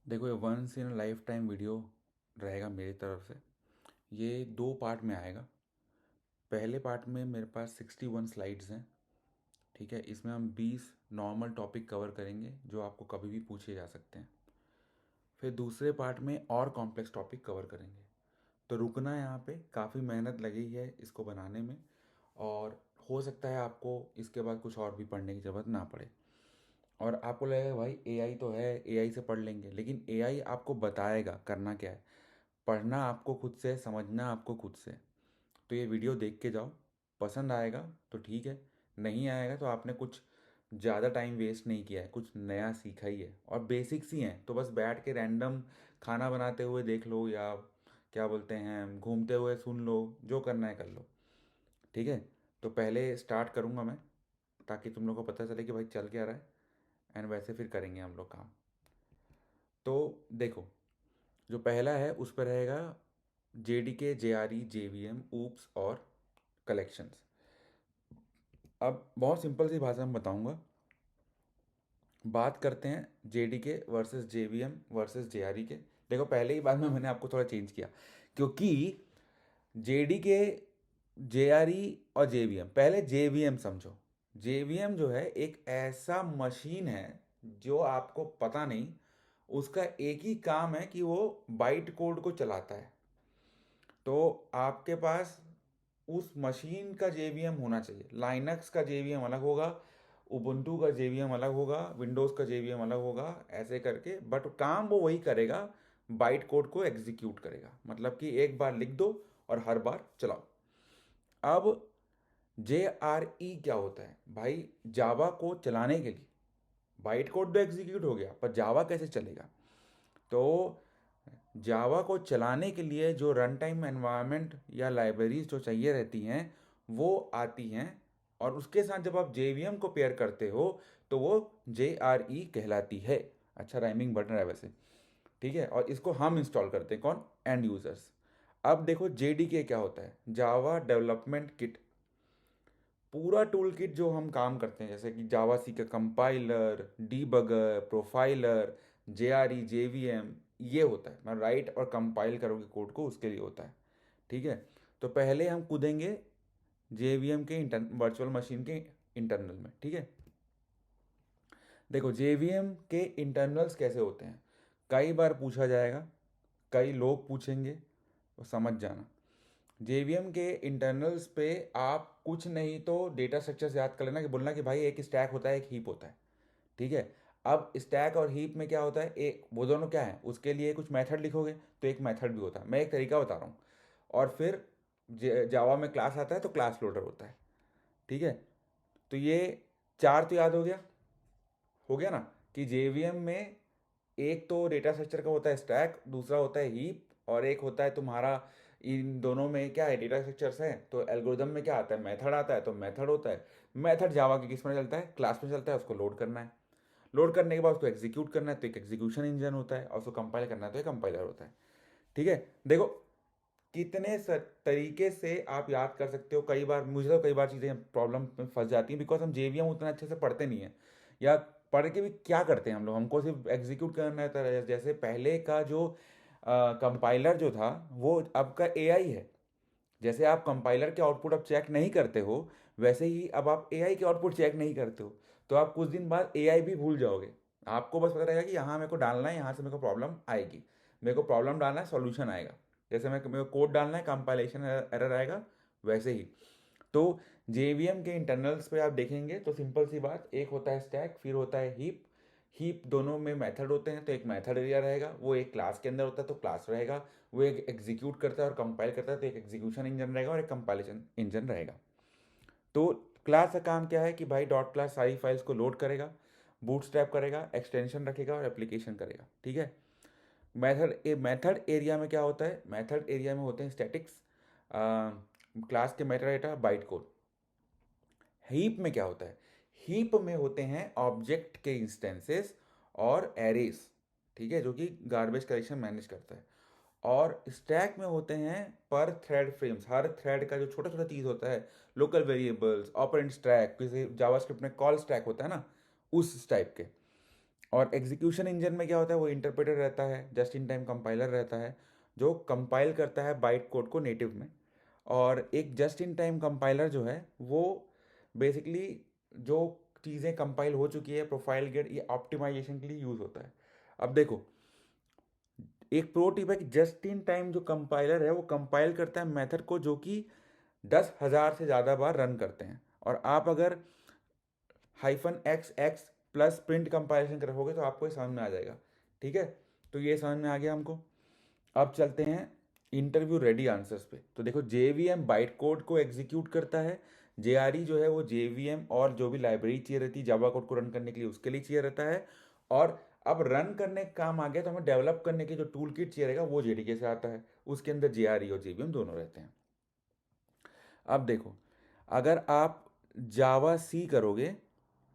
देखो, ये once in lifetime video रहेगा मेरी तरफ से। ये 2 पार्ट में आएगा। पहले पार्ट में मेरे पास 61 स्लाइड्स हैं। ठीक है, इसमें हम 20 नॉर्मल टॉपिक कवर करेंगे जो आपको कभी भी पूछे जा सकते हैं। फिर दूसरे पार्ट में और कॉम्प्लेक्स टॉपिक कवर करेंगे। तो रुकना यहाँ पे, काफ़ी मेहनत लगी है इसको बनाने में। और हो सकता है आपको इसके बाद कुछ और भी पढ़ने की ज़रूरत ना पड़े। और आपको लगेगा भाई एआई तो है, एआई से पढ़ लेंगे, लेकिन एआई आपको बताएगा करना क्या है। पढ़ना आपको खुद से, समझना आपको खुद से। तो ये वीडियो देख के जाओ। पसंद आएगा तो ठीक है, नहीं आएगा तो आपने कुछ ज़्यादा टाइम वेस्ट नहीं किया है, कुछ नया सीखा ही है। और बेसिक्स ही हैं, तो बस बैठ के रैंडम खाना बनाते हुए देख लो, या क्या बोलते हैं घूमते हुए सुन लो, जो करना है कर लो। ठीक है। तो पहले स्टार्ट करूँगा मैं, ताकि तुम लोग को पता चले कि भाई चल क्या रहा है। एंड वैसे फिर करेंगे हम लोग काम। तो देखो, जो पहला है उस पर रहेगा जेडीके, जेआरई, जेवीएम, ऊप्स और कलेक्शंस। अब बहुत सिंपल सी भाषा में बताऊंगा। बात करते हैं JDK versus JVM versus JRE के। देखो, पहले ही बात में मैंने आपको थोड़ा चेंज किया, क्योंकि जेडीके, जेआरई और जेवीएम, पहले जेवीएम समझो। जेवीएम जो है एक ऐसा मशीन है जो आपको पता नहीं, उसका एक ही काम है कि वो बाइट कोड को चलाता है। तो आपके पास उस मशीन का जेवीएम होना चाहिए। लाइनक्स का जेवीएम अलग होगा, उबुंटू का जेवीएम अलग होगा, विंडोज़ का जेवीएम अलग होगा, ऐसे करके। बट काम वो वही करेगा, बाइट कोड को एग्जीक्यूट करेगा। मतलब कि एक बार लिख दो और हर बार चलाओ। अब जे आर ई क्या होता है भाई? जावा को चलाने के लिए बाइट कोड तो एग्जीक्यूट हो गया, पर जावा कैसे चलेगा? तो जावा को चलाने के लिए जो रन टाइम एनवायरनमेंट या लाइब्रेरीज जो चाहिए रहती हैं, वो आती हैं। और उसके साथ जब आप जेवीएम को पेयर करते हो, तो वो जे आर ई कहलाती है। अच्छा राइमिंग बन रहा है वैसे। ठीक है, और इसको हम इंस्टॉल करते हैं, कौन? And users. अब देखो जेडीके क्या होता है, जावा डेवलपमेंट किट। पूरा टूल किट जो हम काम करते हैं, जैसे कि जावा सी का compiler, debugger, profiler, J R E, J V M, ये होता है। मैं राइट और कंपाइल करोगे कोड को, उसके लिए होता है। ठीक है। तो पहले हम कूदेंगे जे वी एम के वर्चुअल मशीन के इंटरनल में। ठीक है। देखो, जे वी एम के इंटरनल्स कैसे होते हैं, कई बार पूछा जाएगा, कई लोग पूछेंगे, तो समझ जाना। जेवीएम के इंटरनल्स पे आप कुछ नहीं तो डेटा स्ट्रक्चर्स याद कर लेना, कि बोलना कि भाई एक स्टैक होता है, एक हीप होता है। ठीक है। अब स्टैक और हीप में क्या होता है, एक वो दोनों क्या है, उसके लिए कुछ मेथड लिखोगे तो एक मेथड भी होता है। मैं एक तरीका बता रहा हूँ। और फिर जावा में क्लास आता है तो क्लास लोडर होता है। ठीक है। तो ये चार तो याद हो गया ना, कि जेवीएम में एक तो डेटा स्ट्रक्चर का होता है स्टैक, दूसरा होता है हीप, और एक होता है तुम्हारा, इन दोनों में क्या है, डेटा स्ट्रक्चर्स हैं। तो एल्गोरिदम में क्या आता है, मेथड आता है। तो मेथड होता है, मेथड जावा के किस में चलता है, क्लास में चलता है। उसको लोड करना है, लोड करने के बाद उसको एग्जीक्यूट करना है तो एक एग्जीक्यूशन इंजन होता है, और उसको कंपाइल करना है तो एक कंपाइलर होता है। ठीक है। देखो, कितने तरीके से आप याद कर सकते हो। कई बार मुझे तो कई बार चीज़ें प्रॉब्लम में फंस जाती हैं, बिकॉज हम जेवीएम उतना अच्छे से पढ़ते नहीं है, या पढ़ के भी क्या करते हैं हम लोग, हमको सिर्फ एग्जीक्यूट करना रहता है। जैसे पहले का जो कंपाइलर जो था, वो अब का एआई है। जैसे आप कंपाइलर के आउटपुट अब चेक नहीं करते हो, वैसे ही अब आप एआई के आउटपुट चेक नहीं करते हो। तो आप कुछ दिन बाद एआई भी भूल जाओगे। आपको बस पता रहेगा कि यहाँ मेरे को डालना है, यहाँ से मेरे को प्रॉब्लम आएगी, मेरे को प्रॉब्लम डालना है, सॉल्यूशन आएगा। जैसे मेरे को कोड डालना है, कंपाइलेशन एरर आएगा, वैसे ही। तो जेवीएम के इंटरनल्स पे आप देखेंगे तो सिंपल सी बात, एक होता है स्टैक, फिर होता है हीप। हीप दोनों में मेथड होते हैं, तो एक मेथड एरिया रहेगा, वो एक क्लास के अंदर होता है तो क्लास रहेगा। वो एक एग्जीक्यूट करता है और कंपाइल करता है तो एक एग्जीक्यूशन इंजन रहेगा, और एक कंपाइलेशन इंजन रहेगा। तो क्लास का काम क्या है कि भाई डॉट क्लास सारी फाइल्स को लोड करेगा, बूटस्ट्रैप करेगा, एक्सटेंशन रखेगा और एप्लीकेशन करेगा। ठीक है। मेथड एरिया में क्या होता है, मेथड एरिया में होते हैं स्टैटिक्स, क्लास के Meta data, byte code. Heap में क्या होता है, हीप में होते हैं ऑब्जेक्ट के इंस्टेंसेस और एरेस। ठीक है, जो कि गार्बेज कलेक्शन मैनेज करता है। और स्टैक में होते हैं पर थ्रेड फ्रेम्स, हर थ्रेड का जो छोटा छोटा चीज़ होता है, लोकल वेरिएबल्स, ऑपरेंड स्टैक, जैसे जावास्क्रिप्ट में कॉल स्टैक होता है ना, उस टाइप के। और एग्जीक्यूशन इंजन में क्या होता है, वो इंटरप्रेटर रहता है, जस्ट इन टाइम कंपाइलर रहता है जो कंपाइल करता है बाइट कोड को नेटिव में। और एक जस्ट इन टाइम कंपाइलर जो है वो बेसिकली जो चीज़ें कंपाइल हो चुकी है प्रोफाइल गेट, ये ऑप्टिमाइजेशन के लिए यूज़ होता है। अब देखो, एक प्रो टिप है कि जस्ट इन टाइम जो कंपाइलर है वो कंपाइल करता है मेथड को जो कि 10,000 से ज़्यादा बार रन करते हैं। और आप अगर -x प्लस प्रिंट कंपाइलेशन रखोगे तो आपको ये समझ में आ जाएगा। ठीक है, तो ये समझ में आ गया हमको। अब चलते हैं इंटरव्यू रेडी आंसर्स पे। तो देखो, JVM बाइट कोड को एग्जीक्यूट करता है, JRE जो है वो JVM और जो भी लाइब्रेरी चाहिए रहती है जावा कोड को रन करने के लिए उसके लिए चाहिए रहता है। और अब रन करने का काम आ गया तो हमें डेवलप करने की जो टूल किट चाहिए रहेगा वो JDK से आता है, उसके अंदर JRE और JVM दोनों रहते हैं। अब देखो, अगर आप जावा सी करोगे,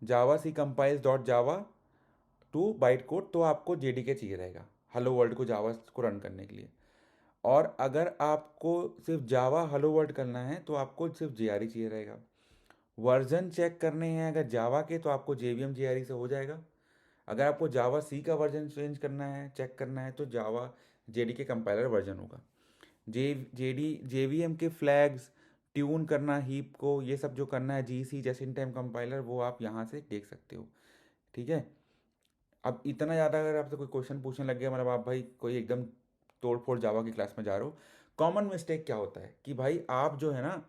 javac compiles dot java to byte code, तो आपको JDK चाहिए रहेगा हेलो वर्ल्ड को जावा को रन करने के लिए। और अगर आपको सिर्फ जावा हेलो वर्ल्ड करना है तो आपको सिर्फ JRE चाहिए रहेगा। वर्जन चेक करने हैं अगर जावा के तो आपको JVM JRE से हो जाएगा। अगर आपको जावा सी का वर्जन चेंज करना है, चेक करना है, तो जावा JDK कंपाइलर वर्जन होगा। JVM के फ्लैग्स ट्यून करना, हीप को, ये सब जो करना है GC जैसे इन टाइम कंपाइलर, वो आप यहाँ से देख सकते हो। ठीक है, अब इतना ज़्यादा अगर आपसे कोई क्वेश्चन पूछने लग गया, मतलब आप भाई कोई एकदम तोड़ फोड़ जावा की क्लास में जा रहे हो, कॉमन मिस्टेक क्या होता है कि भाई आप जो है ना,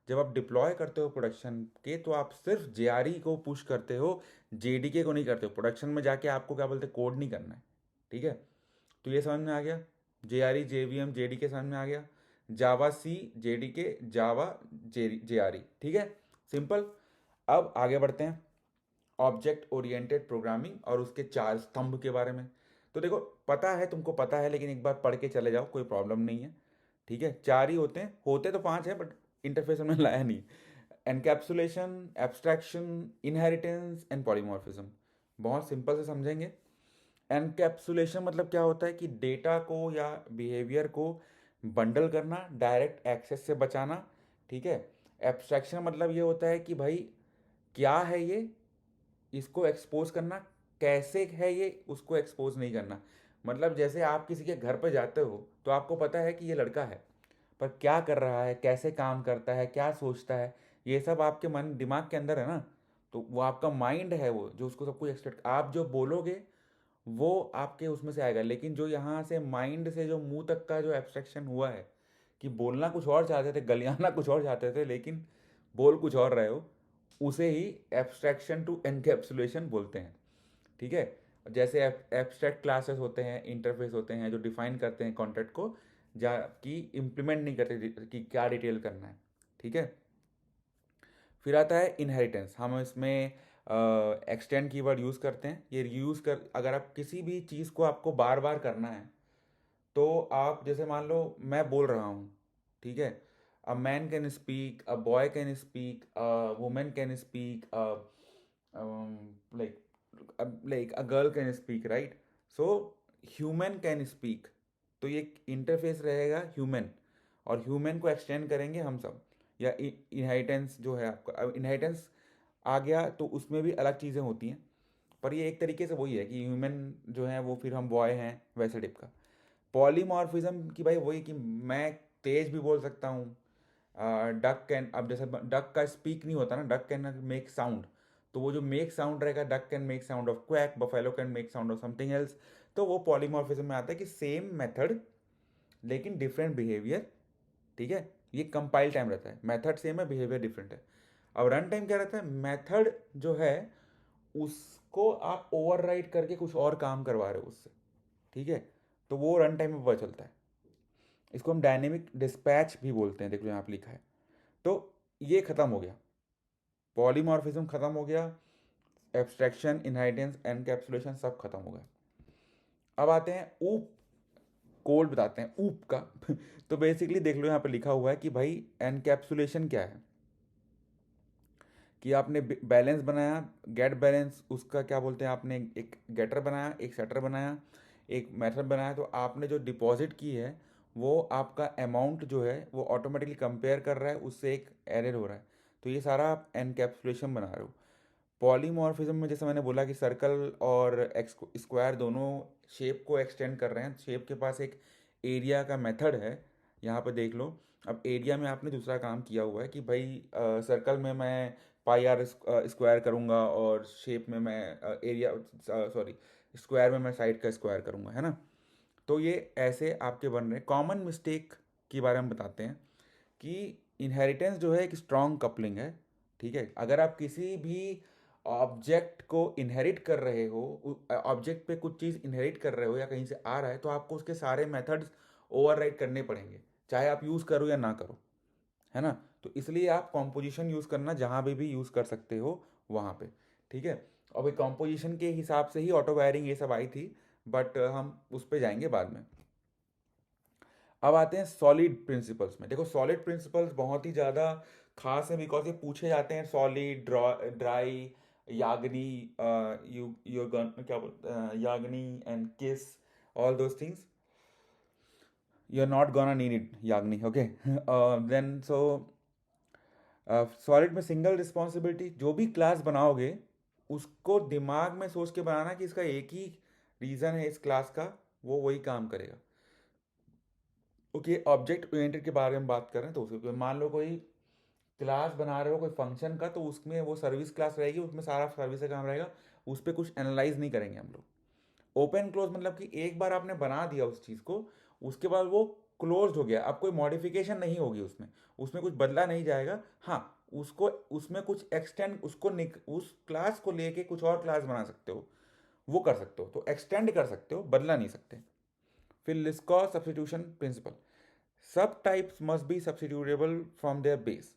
जब आप डिप्लॉय करते हो प्रोडक्शन के तो आप सिर्फ JRE को पुश करते हो, JDK को नहीं करते हो। प्रोडक्शन में जाके आपको क्या बोलते हैं, कोड नहीं करना है। ठीक है, तो ये समझ में आ गया, JRE JVM JDK समझ में आ गया, जावा सी JDK जावा JRE। ठीक है, सिंपल। अब आगे बढ़ते हैं ऑब्जेक्ट ओरिएंटेड प्रोग्रामिंग और उसके 4 स्तंभ के बारे में। तो देखो, पता है, तुमको पता है, लेकिन एक बार पढ़ के चले जाओ, कोई प्रॉब्लम नहीं है। ठीक है, 4 ही होते हैं, होते तो 5 है बट इंटरफेस में लाया नहीं। Encapsulation, abstraction, inheritance and polymorphism. बहुत सिंपल से समझेंगे। एनकैप्सुलेशन मतलब क्या होता है कि डेटा को या बिहेवियर को बंडल करना, डायरेक्ट एक्सेस से बचाना। ठीक है, एब्स्ट्रैक्शन मतलब ये होता है कि भाई क्या है ये, इसको एक्सपोज करना, कैसे है ये, उसको एक्सपोज नहीं करना। मतलब जैसे आप किसी के घर पर जाते हो तो आपको पता है कि ये लड़का है, पर क्या कर रहा है, कैसे काम करता है, क्या सोचता है, ये सब आपके मन दिमाग के अंदर है ना। तो वो आपका माइंड है वो जो उसको सब कुछ एक्सपेक्ट, आप जो बोलोगे वो आपके उसमें से आएगा। लेकिन जो यहाँ से माइंड से जो मुंह तक का जो एब्स्ट्रैक्शन हुआ है कि बोलना कुछ और चाहते थे, गलियाना कुछ और चाहते थे, लेकिन बोल कुछ और रहे हो, उसे ही एब्स्ट्रैक्शन टू एनकैप्सुलेशन बोलते हैं। ठीक है, जैसे एब्स्ट्रैक्ट क्लासेस होते हैं, इंटरफेस होते हैं जो डिफाइन करते हैं कॉन्टेंट को, जा कि इम्प्लीमेंट नहीं करते कि क्या डिटेल करना है। ठीक है, फिर आता है इनहेरिटेंस। हम इसमें एक्सटेंड कीवर्ड यूज़ करते हैं। ये यूज़ कर, अगर आप किसी भी चीज़ को आपको बार बार करना है तो आप जैसे मान लो मैं बोल रहा हूँ, ठीक है, a man can speak, a boy can speak, a women can speak, like a girl can speak, right? So human can speak, तो ये इंटरफेस रहेगा ह्यूमन, और ह्यूमन को एक्सटेंड करेंगे हम सब। या इनहेरिटेंस जो है आपका, अब इनहेरिटेंस आ गया तो उसमें भी अलग चीज़ें होती हैं, पर ये एक तरीके से वही है कि ह्यूमन जो है वो फिर हम बॉय हैं, वैसे टाइप का। पॉलीमॉर्फिज्म की भाई वही कि मैं तेज भी बोल सकता हूँ। डक कैन, अब जैसे डक का स्पीक नहीं होता ना, डक कैन मेक साउंड, तो वो जो मेक साउंड रहेगा, duck can make sound of quack, buffalo can make sound of something else. तो वो पॉलीमॉर्फिज्म में आता है कि सेम मेथड लेकिन डिफरेंट बिहेवियर। ठीक है, ये कंपाइल टाइम रहता है, मेथड सेम है, बिहेवियर डिफरेंट है। अब रन टाइम क्या रहता है, मेथड जो है उसको आप ओवरराइड करके कुछ और काम करवा रहे हो उससे। ठीक है, तो वो रन टाइम में पता चलता है। इसको हम डायनेमिक डिस्पैच भी बोलते हैं, देख लो यहाँ पे लिखा है। तो ये खत्म हो गया, पॉलीमॉर्फिज्म खत्म हो गया, एब्स्ट्रैक्शन, इनहेरिटेंस, एनकैप्सुलेशन सब खत्म हो गया। अब आते हैं ऊप, कोड बताते हैं ऊप का। तो बेसिकली देख लो यहाँ पे लिखा हुआ है कि भाई एनकैप्सुलेशन क्या है, कि आपने बैलेंस बनाया, गेट बैलेंस, उसका क्या बोलते हैं, आपने एक गेटर बनाया, एक सेटर बनाया, एक मेथड बनाया, तो आपने जो डिपॉजिट की है वो आपका अमाउंट जो है वो ऑटोमेटिकली कंपेयर कर रहा है उससे, एक एरर हो रहा है, तो ये सारा आप एनकैप्सुलेशन बना रहे हो। पॉलीमॉर्फिज्म में जैसे मैंने बोला कि सर्कल और स्क्वायर दोनों शेप को एक्सटेंड कर रहे हैं, शेप के पास एक एरिया का मेथड है, यहाँ पे देख लो। अब एरिया में आपने दूसरा काम किया हुआ है कि भाई सर्कल में मैं पाई आर स्क्वायर करूँगा और शेप में मैं एरिया, सॉरी, स्क्वायर में मैं साइड का स्क्वायर करूँगा, है ना। तो ये ऐसे आपके बन रहे कॉमन मिस्टेक के बारे में बताते हैं कि इनहेरिटेंस जो है एक स्ट्रॉन्ग कपलिंग है। ठीक है, अगर आप किसी भी ऑब्जेक्ट को इनहेरिट कर रहे हो, ऑब्जेक्ट पे कुछ चीज़ इनहेरिट कर रहे हो या कहीं से आ रहा है, तो आपको उसके सारे मेथड्स ओवरराइड करने पड़ेंगे, चाहे आप यूज़ करो या ना करो, है ना। तो इसलिए आप कॉम्पोजिशन यूज़ करना जहाँ भी यूज़ कर सकते हो वहाँ पे। ठीक है, और भाई कॉम्पोजिशन के हिसाब से ही ऑटो वायरिंग ये सब आई थी, बट हम उस पर जाएंगे बाद में। अब आते हैं सॉलिड प्रिंसिपल्स में। देखो सॉलिड प्रिंसिपल्स बहुत ही ज़्यादा खास है, बिकॉज ये पूछे जाते हैं सॉलिड, ड्राई, याग्नि, क्या बोलते हैं, YAGNI and KISS, all those things. You are not gonna need it YAGNI, okay. Then so SOLID में सिंगल रिस्पॉन्सिबिलिटी, जो भी क्लास बनाओगे उसको दिमाग में सोच के बनाना कि इसका एक ही रीज़न है इस क्लास का, वो वही काम करेगा। ओके, ऑब्जेक्ट ओरिएंटेड के बारे में बात कर रहे हैं, तो उसके मान लो कोई क्लास बना रहे हो कोई फंक्शन का, तो उसमें वो सर्विस क्लास रहेगी, उसमें सारा सर्विस का काम रहेगा, उस पर कुछ एनालाइज नहीं करेंगे हम लोग। ओपन क्लोज मतलब कि एक बार आपने बना दिया उस चीज़ को, उसके बाद वो क्लोज हो गया, अब कोई मॉडिफिकेशन नहीं होगी उसमें, उसमें कुछ बदला नहीं जाएगा। हाँ, उसको उसमें कुछ एक्सटेंड, उस क्लास को लेके कुछ और क्लास बना सकते हो, वो कर सकते हो, तो एक्सटेंड कर सकते हो, बदला नहीं सकते। फिर Liskov substitution principle, subtypes must be substitutable from their base.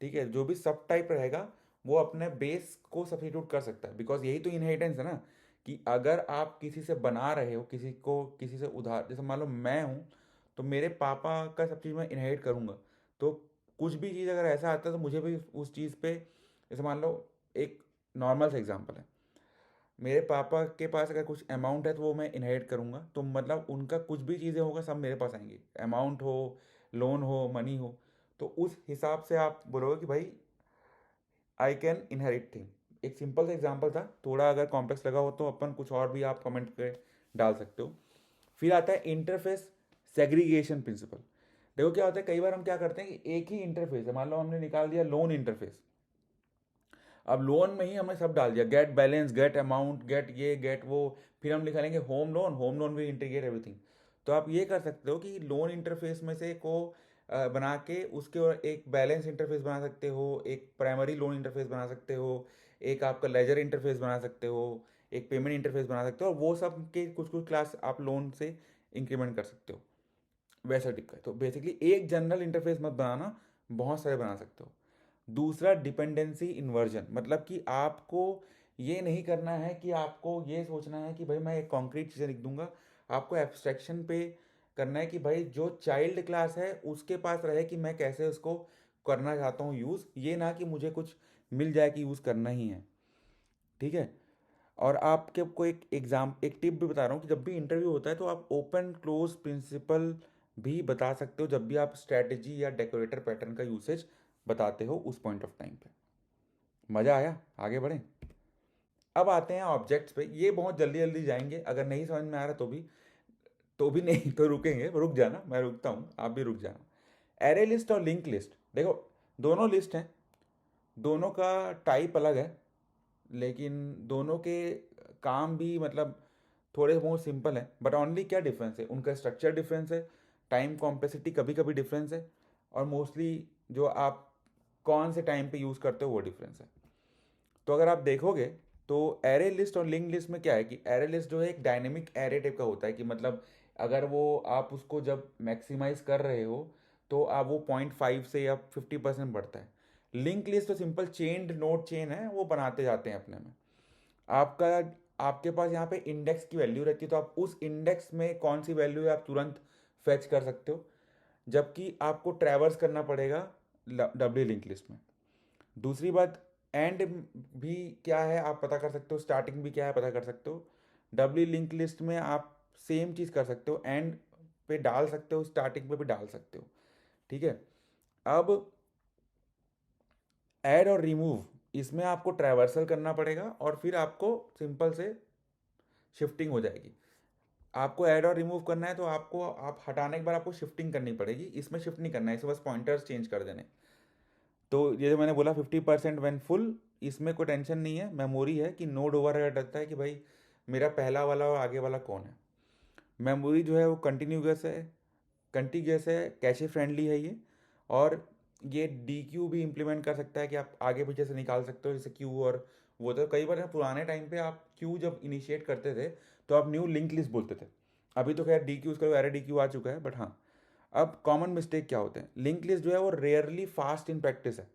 ठीक है, जो भी सब टाइप रहेगा वो अपने बेस को सब्स्टिट्यूट कर सकता है, बिकॉज यही तो इनहेरिटेंस है ना, कि अगर आप किसी से बना रहे हो, किसी को किसी से उधार, जैसे मान लो मैं हूँ, तो मेरे पापा का सब चीज़ मैं इनहेरिट करूँगा, तो कुछ भी चीज़ अगर ऐसा आता है तो मुझे भी उस चीज़ पे, जैसे मान लो एक नॉर्मल सा एग्जांपल है, मेरे पापा के पास अगर कुछ अमाउंट है तो वो मैं इनहेरिट करूँगा, तो मतलब उनका कुछ भी चीज़ें होगा सब मेरे पास आएंगी, अमाउंट हो, लोन हो, मनी हो। तो उस हिसाब से आप बोलोगे कि भाई आई कैन इनहेरिट थिंग। एक सिंपल सा एग्जांपल था, थोड़ा अगर कॉम्प्लेक्स लगा हो तो अपन कुछ और भी आप कमेंट पे डाल सकते हो। फिर आता है इंटरफेस सेग्रीगेशन प्रिंसिपल। देखो क्या होता है, कई बार हम क्या करते हैं कि एक ही इंटरफेस है, मान लो हमने निकाल दिया लोन इंटरफेस, अब लोन में ही हमने सब डाल दिया, get balance, get amount, get ये, गेट वो, फिर हम लिखा लेंगे होम लोन, होम लोन भी इंटीग्रेट एवरीथिंग। तो आप ये कर सकते हो कि लोन इंटरफेस में से को बना के उसके और एक बैलेंस इंटरफेस बना सकते हो, एक प्राइमरी लोन इंटरफेस बना सकते हो, एक आपका लेजर इंटरफेस बना सकते हो, एक पेमेंट इंटरफेस बना सकते हो, और वो सब के कुछ कुछ क्लास आप लोन से इंक्रीमेंट कर सकते हो, वैसा टिप है। तो बेसिकली एक जनरल इंटरफेस मत बनाना, बहुत सारे बना सकते हो। दूसरा डिपेंडेंसी इन्वर्जन, मतलब कि आपको ये नहीं करना है कि आपको ये सोचना है कि भाई मैं एक कॉन्क्रीट चीज़ें लिख दूंगा, आपको एब्स्ट्रैक्शन पे करना है कि भाई जो चाइल्ड क्लास है उसके पास रहे कि मैं कैसे उसको करना चाहता हूँ यूज़, ये ना कि मुझे कुछ मिल जाए कि यूज़ करना ही है। ठीक है, और आपके को एक टिप भी बता रहा हूँ कि जब भी इंटरव्यू होता है तो आप ओपन क्लोज प्रिंसिपल भी बता सकते हो, जब भी आप स्ट्रैटेजी या डेकोरेटर पैटर्न का यूसेज बताते हो उस पॉइंट ऑफ टाइम पे। मज़ा आया, आगे बढ़ें। अब आते हैं ऑब्जेक्ट्स पे, ये बहुत जल्दी जल्दी जाएंगे, अगर नहीं समझ में आ रहा तो भी नहीं तो रुकेंगे, रुक जाना, मैं रुकता हूँ, आप भी रुक जाना। एरे लिस्ट और लिंक लिस्ट, देखो दोनों लिस्ट हैं, दोनों का टाइप अलग है, लेकिन दोनों के काम भी मतलब थोड़े बहुत सिंपल है, बट ओनली क्या डिफरेंस है, उनका स्ट्रक्चर डिफरेंस है, टाइम कॉम्प्लेक्सिटी कभी कभी डिफरेंस है, और मोस्टली जो आप कौन से टाइम पे यूज़ करते हो वो डिफरेंस है। तो अगर आप देखोगे तो एरे लिस्ट और लिंक लिस्ट में क्या है कि एरे लिस्ट जो है एक डायनेमिक एरे टाइप का होता है, कि मतलब अगर वो आप उसको जब मैक्सिमाइज कर रहे हो तो आप वो 0.5 से या 50% बढ़ता है। लिंक लिस्ट तो सिंपल चेन्ड नोड चेन है, वो बनाते जाते हैं अपने में। आपका आपके पास यहाँ पे इंडेक्स की वैल्यू रहती है, तो आप उस इंडेक्स में कौन सी वैल्यू है आप तुरंत फेच कर सकते हो, जबकि आपको ट्रैवर्स करना पड़ेगा डब्ल्यू लिंक लिस्ट में। दूसरी बात, एंड भी क्या है आप पता कर सकते हो, स्टार्टिंग भी क्या है पता कर सकते हो। डब्ल्यू लिंक लिस्ट में आप सेम चीज़ कर सकते हो, एंड पे डाल सकते हो, स्टार्टिंग पे भी डाल सकते हो। ठीक है, अब ऐड और रिमूव, इसमें आपको ट्रैवर्सल करना पड़ेगा और फिर आपको सिंपल से शिफ्टिंग हो जाएगी। आपको ऐड और रिमूव करना है तो आपको आप हटाने के बाद आपको शिफ्टिंग करनी पड़ेगी, इसमें शिफ्ट नहीं करना है, इसे बस पॉइंटर्स चेंज कर देने। तो ये जो मैंने बोला 50% वैन फुल, इसमें कोई टेंशन नहीं है, मेमोरी है कि नोड ओवर रहता है कि भाई मेरा पहला वाला और आगे वाला कौन है। मेमोरी जो है वो कंटिन्यूस है, कैशे फ्रेंडली है ये। और ये डी क्यू भी इम्प्लीमेंट कर सकता है कि आप आगे पीछे से निकाल सकते हो, जैसे क्यू। और वो तो कई बार ना पुराने टाइम पे आप क्यू जब इनिशिएट करते थे तो आप न्यू लिंक लिस्ट बोलते थे। अभी तो खैर डी क्यू उसका एरे डी क्यू आ चुका है, बट हाँ, अब कॉमन मिस्टेक क्या होते हैं, लिंक लिस्ट जो है वो रेयरली फास्ट इन प्रैक्टिस है,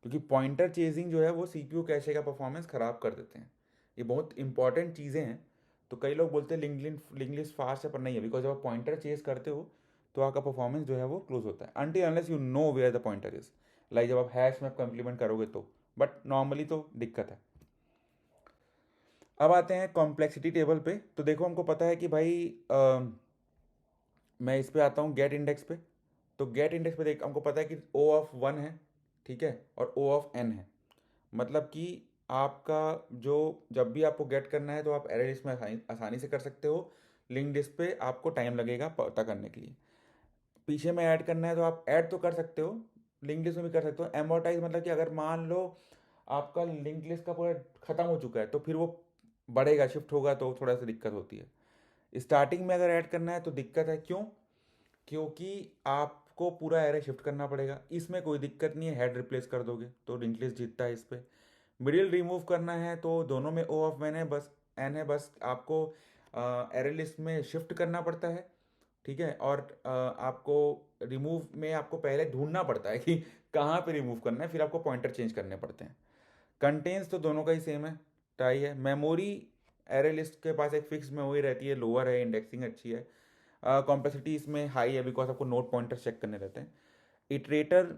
क्योंकि पॉइंटर चेजिंग जो है वो सीपीयू कैशे का परफॉर्मेंस ख़राब कर देते हैं। ये बहुत इंपॉर्टेंट चीज़ें हैं। तो कई लोग बोलते हैं लिंक लिस्ट फास्ट है, पर नहीं है, बिकॉज जब आप पॉइंटर चेज करते हो तो आपका परफॉर्मेंस जो है वो क्लोज होता है, until unless you know where the pointer is. Like जब आप हैश मैप का इम्प्लीमेंट करोगे तो, बट नॉर्मली तो दिक्कत है। अब आते हैं कॉम्प्लेक्सिटी टेबल पे। तो देखो हमको पता है कि भाई मैं इस पे आता हूँ गेट इंडेक्स पे। तो गेट इंडेक्स पे देख हमको पता है कि ओ ऑफ वन है, ठीक है, और ओ ऑफ एन है। मतलब कि आपका जो जब भी आपको गेट करना है तो आप एरे लिस्ट में आसानी से कर सकते हो। लिंक लिस्ट पे आपको टाइम लगेगा पता करने के लिए। पीछे में ऐड करना है तो आप ऐड तो कर सकते हो, लिंक लिस्ट में भी कर सकते हो। एमोर्टाइज मतलब कि अगर मान लो आपका लिंक लिस्ट का पूरा खत्म हो चुका है तो फिर वो बढ़ेगा, शिफ्ट होगा, तो थोड़ा सा दिक्कत होती है। स्टार्टिंग में अगर ऐड करना है तो दिक्कत है, क्यों? क्योंकि आपको पूरा एरे शिफ्ट करना पड़ेगा। इसमें कोई दिक्कत नहीं है, हेड रिप्लेस कर दोगे तो लिंक लिस्ट जीतता है इस पर। मिडिल रिमूव करना है तो दोनों में ओ ऑफ एन है, बस आपको एरे लिस्ट में शिफ्ट करना पड़ता है, ठीक है। और आपको रिमूव में आपको पहले ढूंढना पड़ता है कि कहाँ पे रिमूव करना है, फिर आपको पॉइंटर चेंज करने पड़ते हैं। कंटेंट्स तो दोनों का ही सेम है, टाई है। मेमोरी एरे लिस्ट के पास एक फिक्स मेमोरी रहती है, लोअर है, इंडेक्सिंग अच्छी है। कॉम्प्लेक्सिटी इसमें हाई है बिकॉज आपको नोट पॉइंटर चेक करने रहते हैं। इटरेटर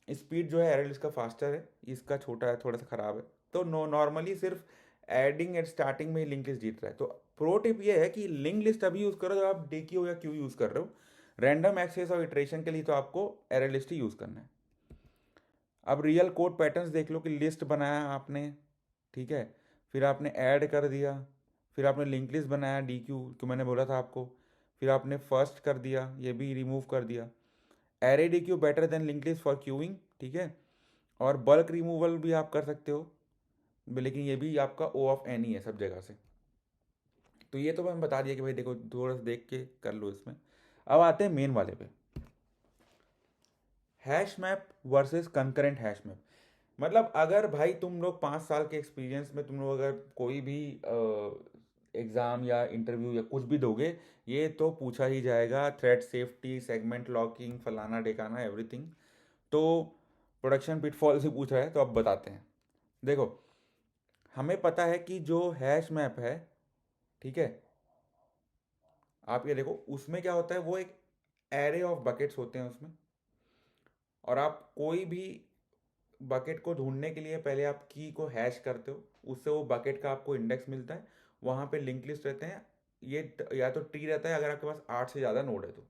स्पीड जो है एरे लिस्ट का फास्टर है, इसका छोटा है, थोड़ा सा ख़राब है। तो नॉर्मली सिर्फ एडिंग एट स्टार्टिंग में ही लिंक लिस्ट जीत रहा है। तो प्रो टिप ये है कि लिंक लिस्ट अभी यूज़ करो जब आप डे क्यू या क्यू यूज़ कर रहे हो। रैंडम एक्सेस और इटरेशन के लिए तो आपको एरे लिस्ट ही यूज़ करना है। अब रियल कोड पैटर्न्स देख लो कि लिस्ट बनाया आपने, ठीक है, फिर आपने ऐड कर दिया, फिर आपने लिंक लिस्ट बनाया डी क्यू क्यों मैंने बोला था आपको, फिर आपने फर्स्ट कर दिया, ये भी रिमूव कर दिया। Array D Q better than link list for queuing, ठीक है। और बल्क रिमूवल भी आप कर सकते हो, लेकिन ये भी आपका ओ ऑफ एन ही है सब जगह से। तो ये तो मैंने बता दिया कि भाई देखो थोड़ा सा देख के कर लो इसमें। अब आते हैं मेन वाले पे, hash map versus concurrent hash map. मतलब अगर भाई तुम लोग 5 साल के एक्सपीरियंस में तुम लोग अगर कोई भी एग्ज़ाम या इंटरव्यू या कुछ भी दोगे, ये तो पूछा ही जाएगा, थ्रेड सेफ्टी, सेगमेंट लॉकिंग, फलाना ढेकाना, एवरीथिंग। तो प्रोडक्शन पिटफॉल से पूछ रहा है तो अब बताते हैं। देखो हमें पता है कि जो हैश मैप है, ठीक है, आप ये देखो उसमें क्या होता है, वो एक एरे ऑफ बकेट्स होते हैं उसमें। और आप कोई भी बकेट को ढूंढने के लिए पहले आप की को हैश करते हो, उससे वो बकेट का आपको इंडेक्स मिलता है, वहाँ पे लिंक लिस्ट रहते हैं। ये या तो ट्री रहता है अगर आपके पास 8 से ज़्यादा नोड है तो।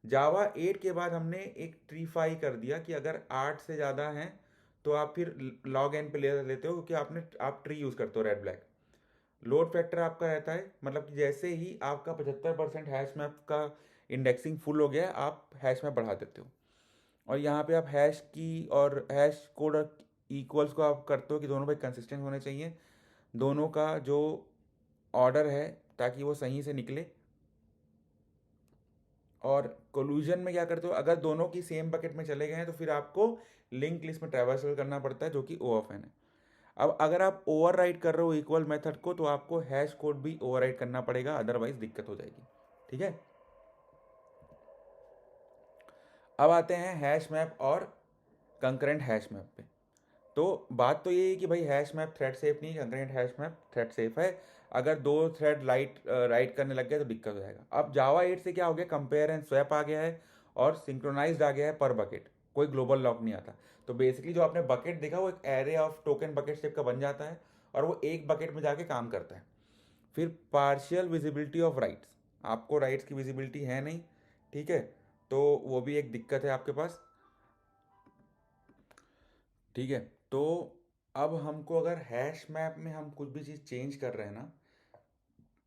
जावा 8 के बाद हमने एक ट्रीफाई कर दिया कि अगर 8 से ज़्यादा हैं तो आप फिर लॉग एन पे ले लेते हो, क्योंकि आप ट्री यूज़ करते हो रेड ब्लैक। लोड फैक्टर आपका रहता है, मतलब कि जैसे ही आपका 75% हैश मैप का इंडेक्सिंग फुल हो गया आप हैश मैप बढ़ा देते हो। और यहाँ पे आप हैश की और हैश कोड और इक्वल्स को आप करते हो कि दोनों भाई कंसिस्टेंट होने चाहिए, दोनों का जो ऑर्डर है, ताकि वो सही से निकले। और कोलूजन में क्या करते हो, अगर दोनों की सेम बकेट में चले गए हैं तो फिर आपको लिंक लिस्ट में ट्रैवर्सल करना पड़ता है, जो कि ओ ऑफ एन है। अब अगर आप ओवरराइड कर रहे हो इक्वल मेथड को तो आपको हैश कोड भी ओवरराइड करना पड़ेगा, अदरवाइज दिक्कत हो जाएगी, ठीक है। अब आते हैं हैश मैप और कंकरेंट हैश मैप पे। तो बात तो ये है कि भाई हैश मैप थ्रेड सेफ नहीं, concurrent hash map thread safe है। अगर दो थ्रेड राइट करने लग गए तो दिक्कत हो जाएगा। अब जावा 8 से क्या हो गया, कंपेयर एंड स्वैप आ गया है और सिंक्रोनाइज्ड आ गया है पर बकेट, कोई ग्लोबल लॉक नहीं आता। तो बेसिकली जो आपने बकेट देखा वो एक array of token bucket shape का बन जाता है और वो एक बकेट में जाके काम करता है। फिर पार्शियल विजिबिलिटी ऑफ राइट्स, आपको राइट्स की विजिबिलिटी है नहीं, ठीक है, तो वो भी एक दिक्कत है आपके पास, ठीक है। तो अब हमको अगर हैश मैप में हम कुछ भी चीज़ चेंज कर रहे हैं ना,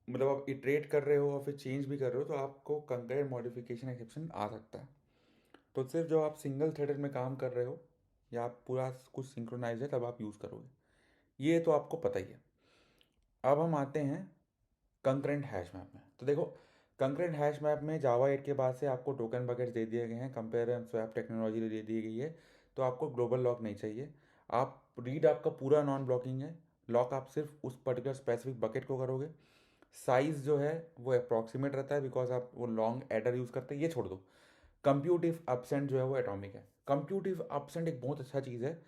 मतलब आप इटरेट कर रहे हो और फिर चेंज भी कर रहे हो, तो आपको कंकरेंट मॉडिफिकेशन एक्सेप्शन आ सकता है। तो सिर्फ जब आप सिंगल थ्रेडेड में काम कर रहे हो या आप पूरा कुछ सिंक्रोनाइज है तब आप यूज़ करोगे, ये तो आपको पता ही है। अब हम आते हैं कंकरेंट हैश मैप में। तो देखो, कंकरेंट हैश मैप में जावा 8 के बाद से आपको टोकन बकेट्स दे दिए गए हैं, कंपेयर एंड स्वैप टेक्नोलॉजी दे दी गई है। तो आपको ग्लोबल लॉक नहीं चाहिए। आप रीड आपका पूरा नॉन ब्लॉकिंग है, लॉक आप सिर्फ उस पर्टिकुलर स्पेसिफिक बकेट को करोगे। साइज़ जो है वो अप्रॉक्सीमेट रहता है, बिकॉज आप वो लॉन्ग एडर यूज़ करते हैं। ये छोड़ दो, कंप्यूटिव अपसेंट जो है वो एटॉमिक है। कंप्यूटिव अपसेंट एक बहुत अच्छा चीज़ है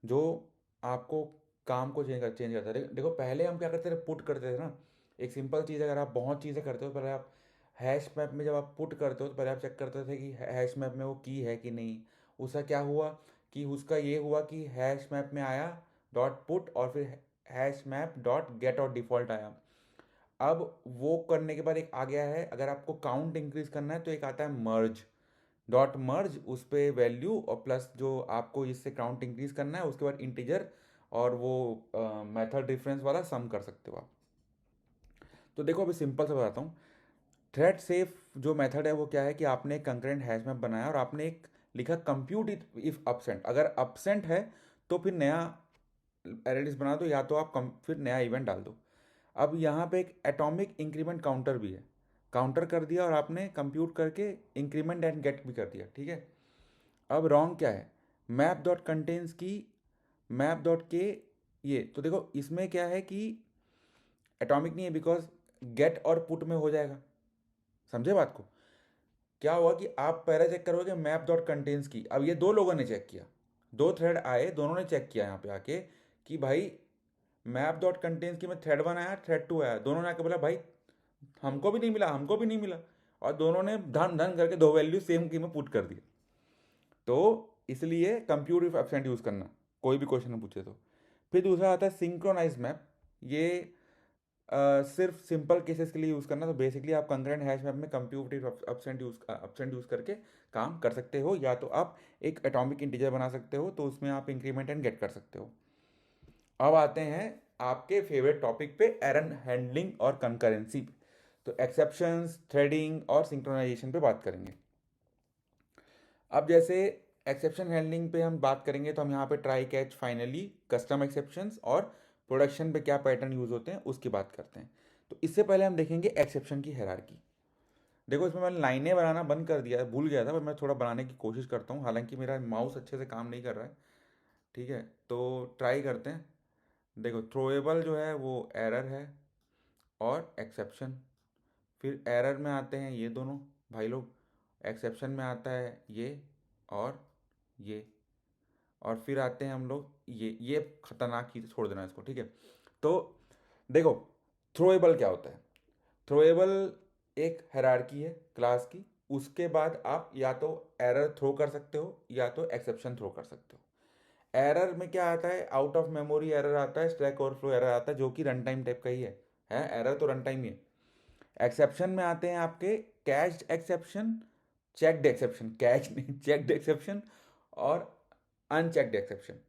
जो आपको काम को चेंज करता है। देखो पहले हम क्या करते थे, पुट करते थे ना। एक सिंपल चीज़, अगर आप बहुत चीज़ें करते हो, पहले आप हैश मैप में जब आप पुट करते हो तो पहले आप चेक करते थे कि हैश मैप में वो की है कि नहीं। उसका क्या हुआ कि उसका ये हुआ कि हैश मैप में आया डॉट पुट, और फिर हैश मैप डॉट गेट और डिफ़ॉल्ट आया। अब वो करने के बाद एक आ गया है, अगर आपको काउंट इंक्रीज करना है तो एक आता है मर्ज, डॉट मर्ज, उस पर वैल्यू और प्लस जो आपको इससे काउंट इंक्रीज करना है, उसके बाद इंटीजर और वो मेथड डिफरेंस वाला सम कर सकते हो आप। तो देखो अभी सिंपल से बताता हूँ। थ्रेड सेफ जो मेथड है वो क्या है कि आपने एक कंकरेंट हैश मैप बनाया और आपने एक लिखा कंप्यूट इफ अपसेंट। अगर अपसेंट है तो फिर नया एरेडिस बना दो, या तो आप फिर नया इवेंट डाल दो। अब यहाँ पे एक एटॉमिक इंक्रीमेंट काउंटर भी है, काउंटर कर दिया और आपने कंप्यूट करके इंक्रीमेंट एंड गेट भी कर दिया, ठीक है। अब रॉन्ग क्या है, मैप डॉट कंटेंस की मैप डॉट के, ये तो देखो इसमें क्या है कि एटॉमिक नहीं है, बिकॉज गेट और पुट में हो जाएगा। समझे बात को? क्या हुआ कि आप पहले चेक करोगे मैप डॉट कंटेंस की। अब ये दो लोगों ने चेक किया, दो थ्रेड आए, दोनों ने चेक किया यहाँ पे आके कि भाई मैप डॉट कंटेंस की में थ्रेड 1 आया, थ्रेड 2 आया। दोनों ने आके बोला भाई हमको भी नहीं मिला, हमको भी नहीं मिला, और दोनों ने धन धन करके दो वैल्यू सेम की में पुट कर दी। तो इसलिए कंप्यूट इफ एब्सेंट यूज़ करना, कोई भी क्वेश्चन पूछे तो। फिर दूसरा आता है सिंक्रोनाइज मैप। ये सिर्फ सिंपल केसेस के लिए यूज़ करना। तो बेसिकली आप कंकरेंट हैश मैप में कंप्यूट इफ एब्सेंट यूज़ करके काम कर सकते हो, या तो आप एक एटॉमिक इंटीजर बना सकते हो, तो उसमें आप इंक्रीमेंट एंड गेट कर सकते हो। अब आते हैं आपके फेवरेट टॉपिक पे, एरर हैंडलिंग और कंकरेंसी पे। तो एक्सेप्शंस, थ्रेडिंग और सिंक्रोनाइजेशन पे बात करेंगे। अब जैसे एक्सेप्शन हैंडलिंग पे हम बात करेंगे तो हम यहाँ पे try catch, finally, custom exceptions और प्रोडक्शन पे क्या पैटर्न यूज़ होते हैं उसकी बात करते हैं। तो इससे पहले हम देखेंगे एक्सेप्शन की हायरार्की। देखो इसमें मैंने लाइनें बनाना बंद कर दिया है, भूल गया था, पर मैं थोड़ा बनाने की कोशिश करता हूँ, हालांकि मेरा माउस अच्छे से काम नहीं कर रहा है। ठीक है, तो ट्राई करते हैं। देखो थ्रोएबल जो है वो एरर है और एक्सेप्शन। फिर एरर में आते हैं ये दोनों भाई लोग, एक्सेप्शन में आता है ये और ये, और फिर आते हैं हम लोग ये खतरनाक चीज़, छोड़ देना इसको, ठीक है। तो देखो थ्रोएबल क्या होता है। थ्रोएबल एक हायरार्की है क्लास की, उसके बाद आप या तो एरर थ्रो कर सकते हो या तो एक्सेप्शन थ्रो कर सकते हो। एरर में क्या आता है, आउट ऑफ मेमोरी एरर आता है, स्टैक ओवरफ्लो एरर आता है, जो कि रन टाइम टाइप का ही है एरर तो रन टाइम ही है। एक्सेप्शन में आते हैं आपके cached exception, checked exception, cash नहीं चेक्ड एक्सेप्शन, और अनचेक्ड एक्सेप्शन।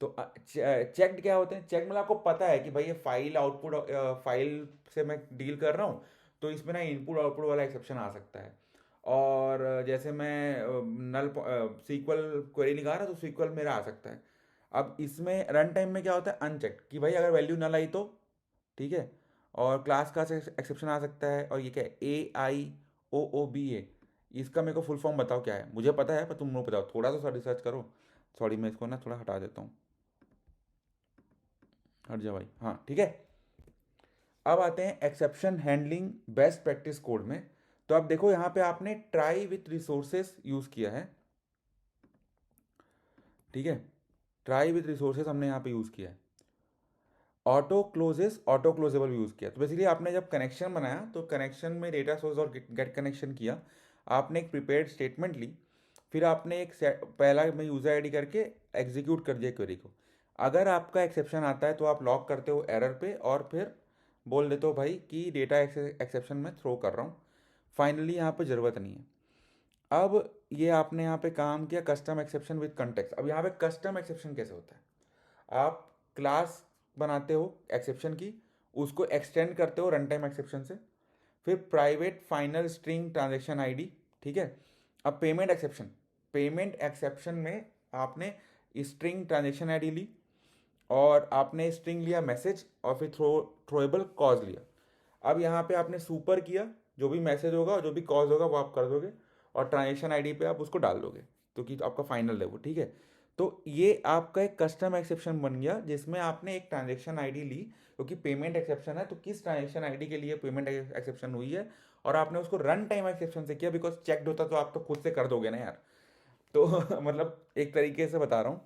तो चेक्ड क्या होते हैं, चेक मतलब आपको पता है कि भाई ये फाइल आउटपुट, फाइल से मैं डील कर रहा हूँ, तो इसमें ना इनपुट आउटपुट वाला एक्सेप्शन आ सकता है। और जैसे मैं नल सीक्वल क्वेरी लिखा रहा तो सीक्वल मेरा आ सकता है। अब इसमें रन टाइम में क्या होता है, अनचेक्ड, कि भाई अगर वैल्यू नल आई तो ठीक है। और क्लास का एक्सेप्शन आ सकता है। और ये क्या है, AIOOBA, इसका मेरे को फुल फॉर्म बताओ क्या है, मुझे पता है पर तुम लोग बताओ, थोड़ा सा रिसर्च करो। सॉरी मैं इसको ना थोड़ा हटा देता हूँ, हट जा भाई, हाँ ठीक है। अब आते हैं exception handling best practice code में। तो अब देखो यहाँ पे आपने ट्राई विथ रिसोर्सेस यूज़ किया है, ठीक है। ट्राई विथ रिसोर्सेस हमने यहाँ पे यूज़ किया है। Auto closes, auto closeable use किया। तो बेसिकली आपने जब कनेक्शन बनाया तो कनेक्शन में डेटा सोर्स और गेट कनेक्शन किया, आपने एक प्रिपेयर्ड स्टेटमेंट ली, फिर आपने एक पहला में यूज़र आईडी करके एग्जीक्यूट कर दिया क्वेरी को। अगर आपका एक्सेप्शन आता है तो आप लॉक करते हो एरर पे और फिर बोल देते हो भाई कि डेटा एक्सेप्शन में थ्रो कर रहा हूँ। फाइनली यहाँ पे ज़रूरत नहीं है। अब ये आपने यहाँ पे काम किया कस्टम एक्सेप्शन विद कंटेक्स्ट। अब यहाँ पे कस्टम एक्सेप्शन कैसे होता है, आप क्लास बनाते हो एक्सेप्शन की, उसको एक्सटेंड करते हो रन टाइम एक्सेप्शन से। फिर private final string transaction ID, ठीक है। अब पेमेंट एक्सेप्शन, पेमेंट एक्सेप्शन में आपने स्ट्रिंग ट्रांजेक्शन आईडी ली और आपने स्ट्रिंग लिया मैसेज और फिर थ्रोएबल कॉज लिया। अब यहाँ पे आपने सुपर किया, जो भी मैसेज होगा और जो भी कॉज होगा वो आप कर दोगे और ट्रांजेक्शन आईडी पे आप उसको डाल दोगे, तो कि आपका फाइनल है वो, ठीक है। तो ये आपका एक कस्टम एक्सेप्शन बन गया जिसमें आपने एक ट्रांजेक्शन आईडी ली, क्योंकि पेमेंट एक्सेप्शन है तो किस ट्रांजेक्शन आईडी के लिए पेमेंट एक्सेप्शन हुई है, और आपने उसको रन टाइम एक्सेप्शन से किया, बिकॉज चेक्ड होता तो आप तो खुद से कर दोगे ना यार। तो मतलब एक तरीके से बता रहा हूँ,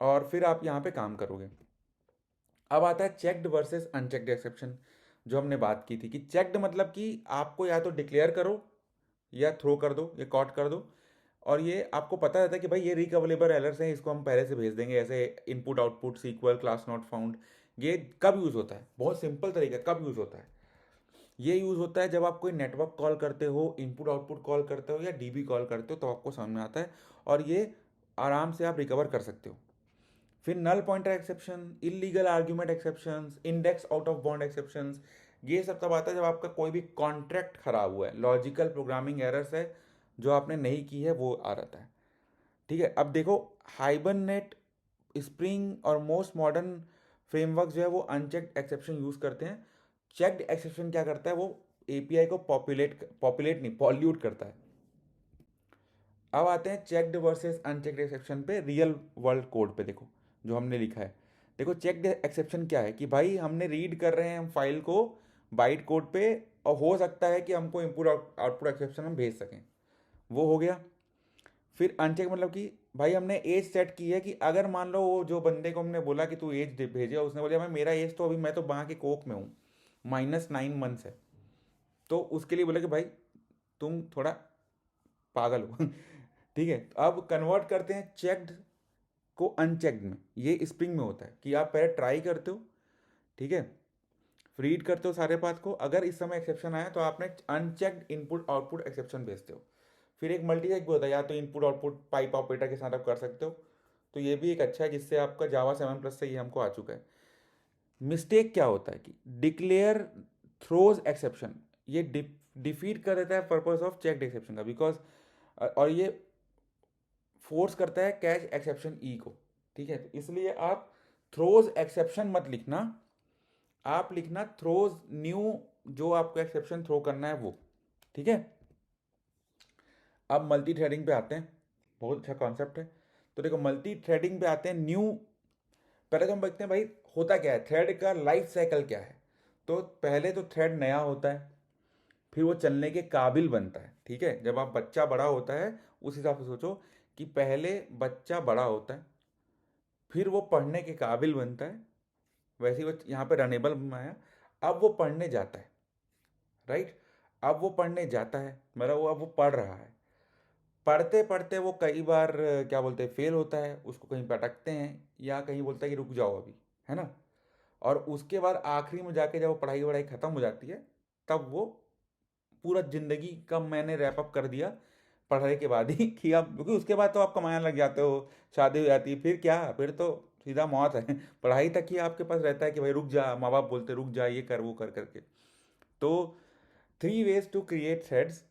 और फिर आप यहाँ पे काम करोगे। अब आता है चेक्ड वर्सेस अनचेक्ड एक्सेप्शन, जो हमने बात की थी कि चेक्ड मतलब कि आपको या तो डिक्लेयर करो या थ्रो कर दो या कॉट कर दो, और ये आपको पता रहता है कि भाई ये रिकवरेबल एरर्स हैं, इसको हम पहले से भेज देंगे, ऐसे input output sequel class not found. ये कब यूज़ होता है, बहुत सिंपल तरीका, कब यूज़ होता है, ये यूज़ होता है जब आप कोई नेटवर्क कॉल करते हो, इनपुट आउटपुट कॉल करते हो या डीबी कॉल करते हो, तो आपको समझ में आता है, और ये आराम से आप रिकवर कर सकते हो। फिर null pointer exception, illegal argument exceptions, index out of bound exceptions, ये सब तब आता है जब आपका कोई भी कॉन्ट्रैक्ट खराब हुआ है, लॉजिकल प्रोग्रामिंग एरर्स है जो आपने नहीं की है, वो आ रहता है, ठीक है। अब देखो, हाइबरनेट, स्प्रिंग और मोस्ट मॉडर्न फ्रेमवर्क जो है वो अनचेक्ड एक्सेप्शन यूज़ करते हैं। चेक्ड एक्सेप्शन क्या करता है, वो एपीआई को पॉपुलेट नहीं, पॉल्यूट करता है। अब आते हैं चेक्ड वर्सेस अनचेक्ड एक्सेप्शन पे, रियल वर्ल्ड कोड पे। देखो जो हमने लिखा है, देखो चेक्ड एक्सेप्शन क्या है कि भाई हमने रीड कर रहे हैं हम फाइल को बाइट कोड पे, और हो सकता है कि हमको इनपुट आउटपुट एक्सेप्शन हम भेज सकें, वो हो गया। फिर अनचेक मतलब कि भाई हमने एज सेट की है कि अगर मान लो वो जो बंदे को हमने बोला कि तू एज भेजे, उसने बोला भाई मेरा एज तो अभी, मैं तो वहाँ के कोक में हूँ, -9 मंथ्स है, तो उसके लिए बोला कि भाई तुम थोड़ा पागल हो। ठीक है, अब कन्वर्ट करते हैं चेक्ड को अनचेक्ड में। ये स्प्रिंग में होता है कि आप पहले ट्राई करते हो, ठीक है, रीड करते हो सारे पाथ को, अगर इस समय एक्सेप्शन आया तो आपने अनचेक्ड इनपुट आउटपुट एक्सेप्शन भेजते हो। फिर एक मल्टी चेक भी होता है, या तो इनपुट आउटपुट पाइप ऑपरेटर के साथ आप कर सकते हो, तो ये भी एक अच्छा है, जिससे आपका जावा 7+ से ये हमको आ चुका है। मिस्टेक क्या होता है कि डिक्लेयर थ्रोज एक्सेप्शन, ये डिफीट कर देता है पर्पस ऑफ चेक्ड एक्सेप्शन का, बिकॉज और ये फोर्स करता है कैच एक्सेप्शन ई को, ठीक है। तो इसलिए आप थ्रोज एक्सेप्शन मत लिखना, आप लिखना थ्रोज न्यू, जो आपको एक्सेप्शन थ्रो करना है वो, ठीक है। अब मल्टी थ्रेडिंग पे आते हैं, बहुत अच्छा कॉन्सेप्ट है। तो देखो मल्टी थ्रेडिंग पे आते हैं, न्यू, पहले तो हम देखते हैं भाई होता क्या है, थ्रेड का लाइफ साइकिल क्या है। तो पहले तो थ्रेड नया होता है, फिर वो चलने के काबिल बनता है, ठीक है। जब आप बच्चा बड़ा होता है, उस हिसाब से सोचो कि पहले बच्चा बड़ा होता है, फिर वो पढ़ने के काबिल बनता है, वैसे ही वो यहाँ पे रनेबल बनाया, अब वो पढ़ने जाता है, राइट। अब वो पढ़ने जाता है मतलब वो अब वो पढ़ रहा है, पढ़ते पढ़ते वो कई बार क्या बोलते हैं फेल होता है, उसको कहीं पे अटकते हैं, या कहीं बोलता है कि रुक जाओ अभी, है ना। और उसके बाद आखिरी में जाके जब वो पढ़ाई वढ़ाई ख़त्म हो जाती है, तब वो पूरा ज़िंदगी का मैंने रैप अप कर दिया पढ़ाई के बाद ही, कि अब क्योंकि उसके बाद तो आप कमाने लग जाते हो, शादी हो जाती है, फिर क्या, फिर तो सीधा मौत है। पढ़ाई तक ही आपके पास रहता है कि भाई रुक जा, माँ बाप बोलते रुक जा, ये कर वो कर करके। तो 3 ways टू क्रिएट थ्रेड्स,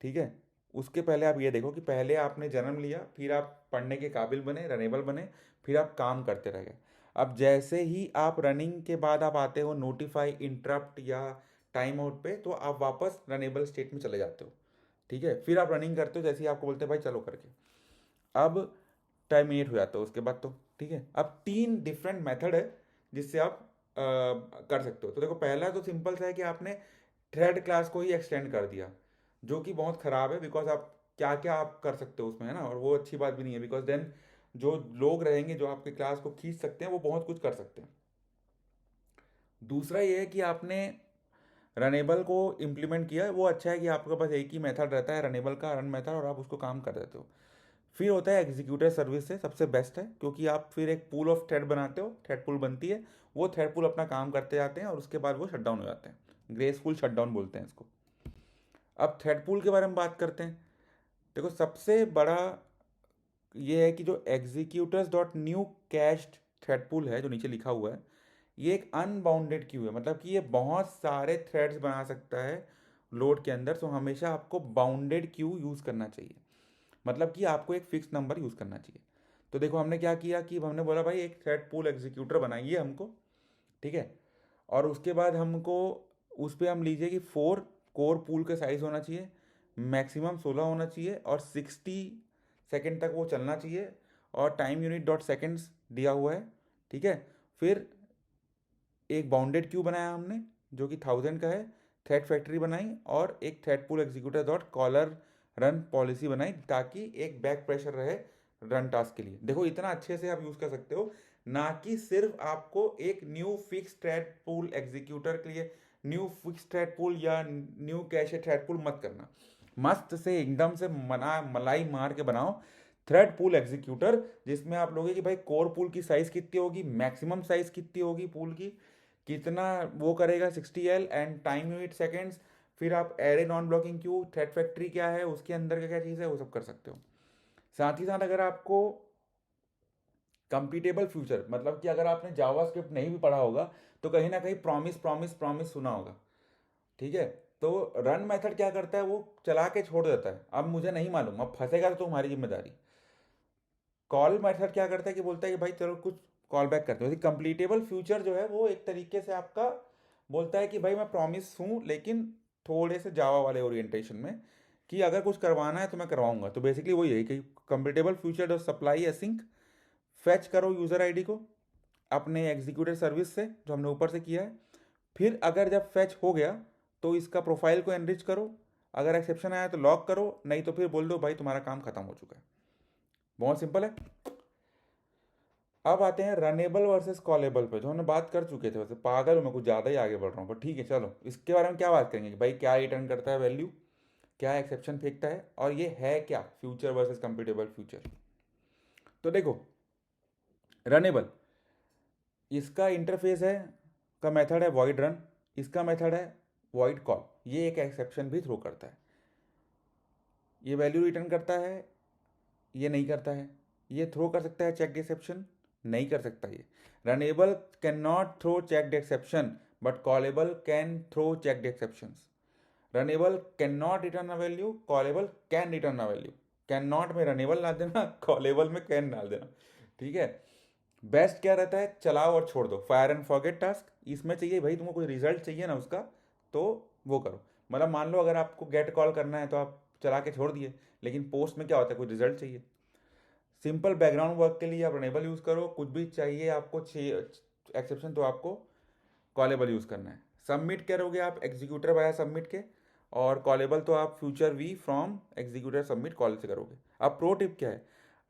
ठीक है। उसके पहले आप ये देखो कि पहले आपने जन्म लिया, फिर आप पढ़ने के काबिल बने, रनेबल बने, फिर आप काम करते रह गए। अब जैसे ही आप रनिंग के बाद आप आते हो नोटिफाई, इंटरप्ट या टाइम आउट पे, तो आप वापस रनेबल स्टेट में चले जाते हो, ठीक है। फिर आप रनिंग करते हो, जैसे ही आपको बोलते हैं भाई चलो करके, अब टर्मिनेट हो जाता है उसके बाद, तो ठीक है। अब 3 डिफरेंट मेथड है जिससे आप कर सकते हो। तो देखो पहला तो सिंपल सा है कि आपने थ्रेड क्लास को ही एक्सटेंड कर दिया, जो कि बहुत ख़राब है, बिकॉज आप क्या क्या आप कर सकते हो उसमें, है ना, और वो अच्छी बात भी नहीं है, बिकॉज देन जो लोग रहेंगे जो आपके क्लास को खींच सकते हैं, वो बहुत कुछ कर सकते हैं। दूसरा ये है कि आपने रनेबल को इम्प्लीमेंट किया, वो अच्छा है कि आपके पास एक ही मेथड रहता है रनेबल का, रन मेथड, और आप उसको काम कर देते हो। फिर होता है एग्जीक्यूटर सर्विस से, सबसे बेस्ट है, क्योंकि आप फिर एक पूल ऑफ थ्रेड बनाते हो, थ्रेड पूल बनती है, वो थ्रेड पूल अपना काम करते जाते हैं और उसके बाद वो शट डाउन हो जाते हैं, ग्रेसफुल शट डाउन बोलते हैं इसको। अब थ्रेड पूल के बारे में बात करते हैं। देखो सबसे बड़ा ये है कि जो executors dot new cached thread pool है जो नीचे लिखा हुआ है, ये एक अनबाउंडेड क्यू है, मतलब कि ये बहुत सारे थ्रेड्स बना सकता है लोड के अंदर। तो हमेशा आपको बाउंडेड क्यू यूज़ करना चाहिए, मतलब कि आपको एक फिक्स नंबर यूज़ करना चाहिए। तो देखो हमने क्या किया कि हमने बोला भाई एक थ्रेड पूल एग्जीक्यूटर बनाइए हमको, ठीक है। और उसके बाद हमको उस पर हम लीजिए कि 4 कोर पूल का साइज़ होना चाहिए, मैक्सिमम 16 होना चाहिए और 60 सेकेंड तक वो चलना चाहिए, और टाइम यूनिट डॉट सेकेंड्स दिया हुआ है, ठीक है। फिर एक बाउंडेड क्यू बनाया हमने जो कि 1000 का है, थ्रेड फैक्ट्री बनाई, और एक thread pool executor dot caller run policy बनाई ताकि एक बैक प्रेशर रहे रन टास्क के लिए। देखो इतना अच्छे से आप यूज़ कर सकते हो, ना कि सिर्फ आपको एक new fix thread pool executor के लिए न्यू फिक्स थ्रेड पूल या न्यू कैशे थ्रेड पूल मत करना। मस्त से एकदम से मलाई मार के बनाओ थ्रेड पूल एग्जीक्यूटर, जिसमें आप लोगे कि भाई कोर पूल की साइज़ कितनी होगी, मैक्सिमम साइज़ कितनी होगी पूल की, कितना वो करेगा 60L and time unit seconds. फिर आप array non blocking Q, thread factory क्या है, उसके अंदर क्या क्या चीज़ है, वो सब कर सकते हो। साथ ही साथ अगर आपको कंप्यूटेबल फ्यूचर, मतलब कि अगर आपने जावास्क्रिप्ट नहीं भी पढ़ा होगा तो कहीं ना कहीं प्रॉमिस प्रॉमिस प्रॉमिस सुना होगा, ठीक है। तो रन मेथड क्या करता है, वो चला के छोड़ देता है, अब मुझे नहीं मालूम, अब फंसेगा तो तुम्हारी जिम्मेदारी। कॉल मेथड क्या करता है कि बोलता है कि भाई चलो कुछ कॉल बैक करते हो। कंप्लीटेबल फ्यूचर जो है वो एक तरीके से आपका बोलता है कि भाई मैं प्रॉमिस हूँ लेकिन थोड़े से जावा वाले ओरिएंटेशन में, कि अगर कुछ करवाना है तो मैं करवाऊंगा। तो बेसिकली वही है कि completable future dot supply async, fetch करो यूज़र आईडी को अपने एग्जीक्यूटिव सर्विस से जो हमने ऊपर से किया है। फिर अगर जब फैच हो गया तो इसका प्रोफाइल को एनरिच करो, अगर एक्सेप्शन आया तो लॉक करो, नहीं तो फिर बोल दो भाई तुम्हारा काम खत्म हो चुका है। बहुत सिंपल है। अब आते हैं रनेबल वर्सेस कॉलेबल पे, जो हमने बात कर चुके थे। वैसे पागल हूँ मैं, कुछ ज़्यादा ही आगे बढ़ रहा हूँ, पर ठीक है चलो इसके बारे में क्या बात करेंगे कि भाई क्या रिटर्न करता है वैल्यू, क्या एक्सेप्शन फेंकता है, और ये है क्या फ्यूचर वर्सेस कंप्यूटेबल फ्यूचर। तो देखो रनेबल, इसका इंटरफेस है का मेथड है वॉइड रन, इसका मेथड है वॉइड कॉल, ये एक एक्सेप्शन भी थ्रो करता है, ये वैल्यू रिटर्न करता है, ये नहीं करता है। ये थ्रो कर सकता है चेक एक्सेप्शन, नहीं कर सकता। ये runnable can not throw check exception but callable can throw check exceptions. Runnable can not return a value, callable can return a value. Can not में रनेबल डाल देना, कॉलेबल में कैन डाल देना, ठीक है। बेस्ट क्या रहता है, चलाओ और छोड़ दो, फायर एंड फॉरगेट टास्क। इसमें चाहिए भाई तुमको कोई रिजल्ट चाहिए ना उसका, तो वो करो। मतलब मान लो अगर आपको गेट कॉल करना है तो आप चला के छोड़ दिए, लेकिन पोस्ट में क्या होता है, कोई रिजल्ट चाहिए। सिंपल बैकग्राउंड वर्क के लिए आप रनेबल यूज़ करो, कुछ भी चाहिए आपको एक्सेप्शन तो आपको कॉलेबल यूज़ करना है। सबमिट करोगे आप एग्जीक्यूटर वाया सबमिट के, और कॉलेबल तो आप future V from executor submit call से करोगे। अब प्रो टिप क्या है,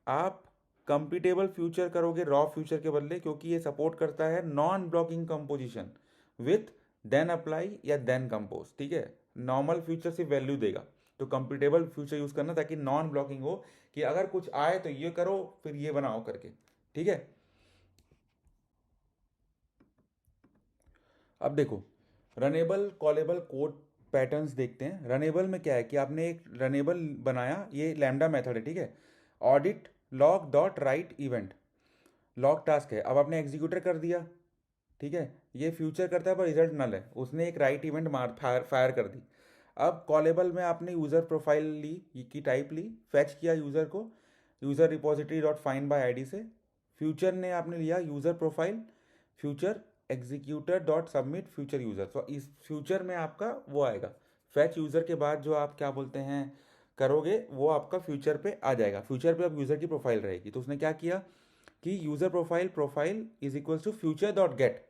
आप कंप्यूटेबल फ्यूचर करोगे रॉ फ्यूचर के बदले, क्योंकि ये सपोर्ट करता है non blocking composition with then apply या देन कंपोज, ठीक है। नॉर्मल फ्यूचर सिर्फ वैल्यू देगा, तो कंप्यूटेबल फ्यूचर यूज़ करना ताकि नॉन ब्लॉकिंग हो, कि अगर कुछ आए तो ये करो फिर ये बनाओ करके, ठीक है। अब देखो रनेबल कॉलेबल कोड पैटर्न्स देखते हैं। रनेबल में क्या है कि आपने एक रनेबल बनाया, ये लैम्डा मेथड है, ठीक है। Audit log dot right event, log task है, अब आपने एग्जीक्यूटर कर दिया, ठीक है। ये फ्यूचर करता है पर रिजल्ट नल है, उसने एक राइट इवेंट मार फायर कर दी। अब कॉलेबल में आपने यूज़र प्रोफाइल ली की टाइप ली, फैच किया यूज़र को user repository dot find by ID से। फ्यूचर ने आपने लिया user profile, future executor dot submit future user. तो इस फ्यूचर में आपका वो आएगा, फैच यूज़र के बाद जो आप क्या बोलते हैं करोगे वो आपका फ्यूचर पे आ जाएगा। फ्यूचर पे अब यूज़र की प्रोफाइल रहेगी, तो उसने क्या किया कि user profile profile is equals to future dot get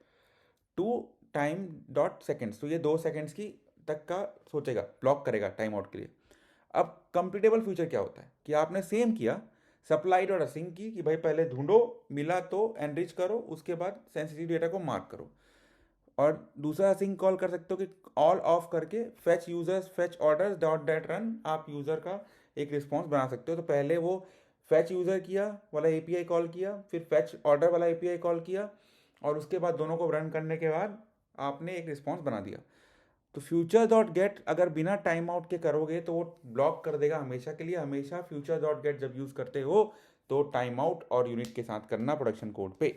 two time dot seconds. तो ये 2 सेकेंड्स की तक का सोचेगा, ब्लॉक करेगा टाइम आउट के लिए। अब कंप्लीटेबल फ्यूचर क्या होता है कि आपने सेम किया सप्लाई डॉट असिंग की, कि भाई पहले ढूंढो, मिला तो एनरिच करो, उसके बाद सेंसिटिव डेटा को मार्क करो। और दूसरा असिंग कॉल कर सकते हो कि ऑल ऑफ करके fetch users fetch orders dot date run, आप यूज़र का एक रिस्पॉन्स बना सकते हो। तो पहले वो फैच यूज़र किया वाला एपीआई कॉल किया, फिर फैच ऑर्डर वाला एपीआई कॉल किया, और उसके बाद दोनों को रन करने के बाद आपने एक रिस्पॉन्स बना दिया। तो फ्यूचर डॉट गेट अगर बिना टाइम आउट के करोगे तो वो ब्लॉक कर देगा हमेशा के लिए। हमेशा फ्यूचर डॉट गेट जब यूज़ करते हो तो टाइम आउट और यूनिट के साथ करना प्रोडक्शन कोड पे।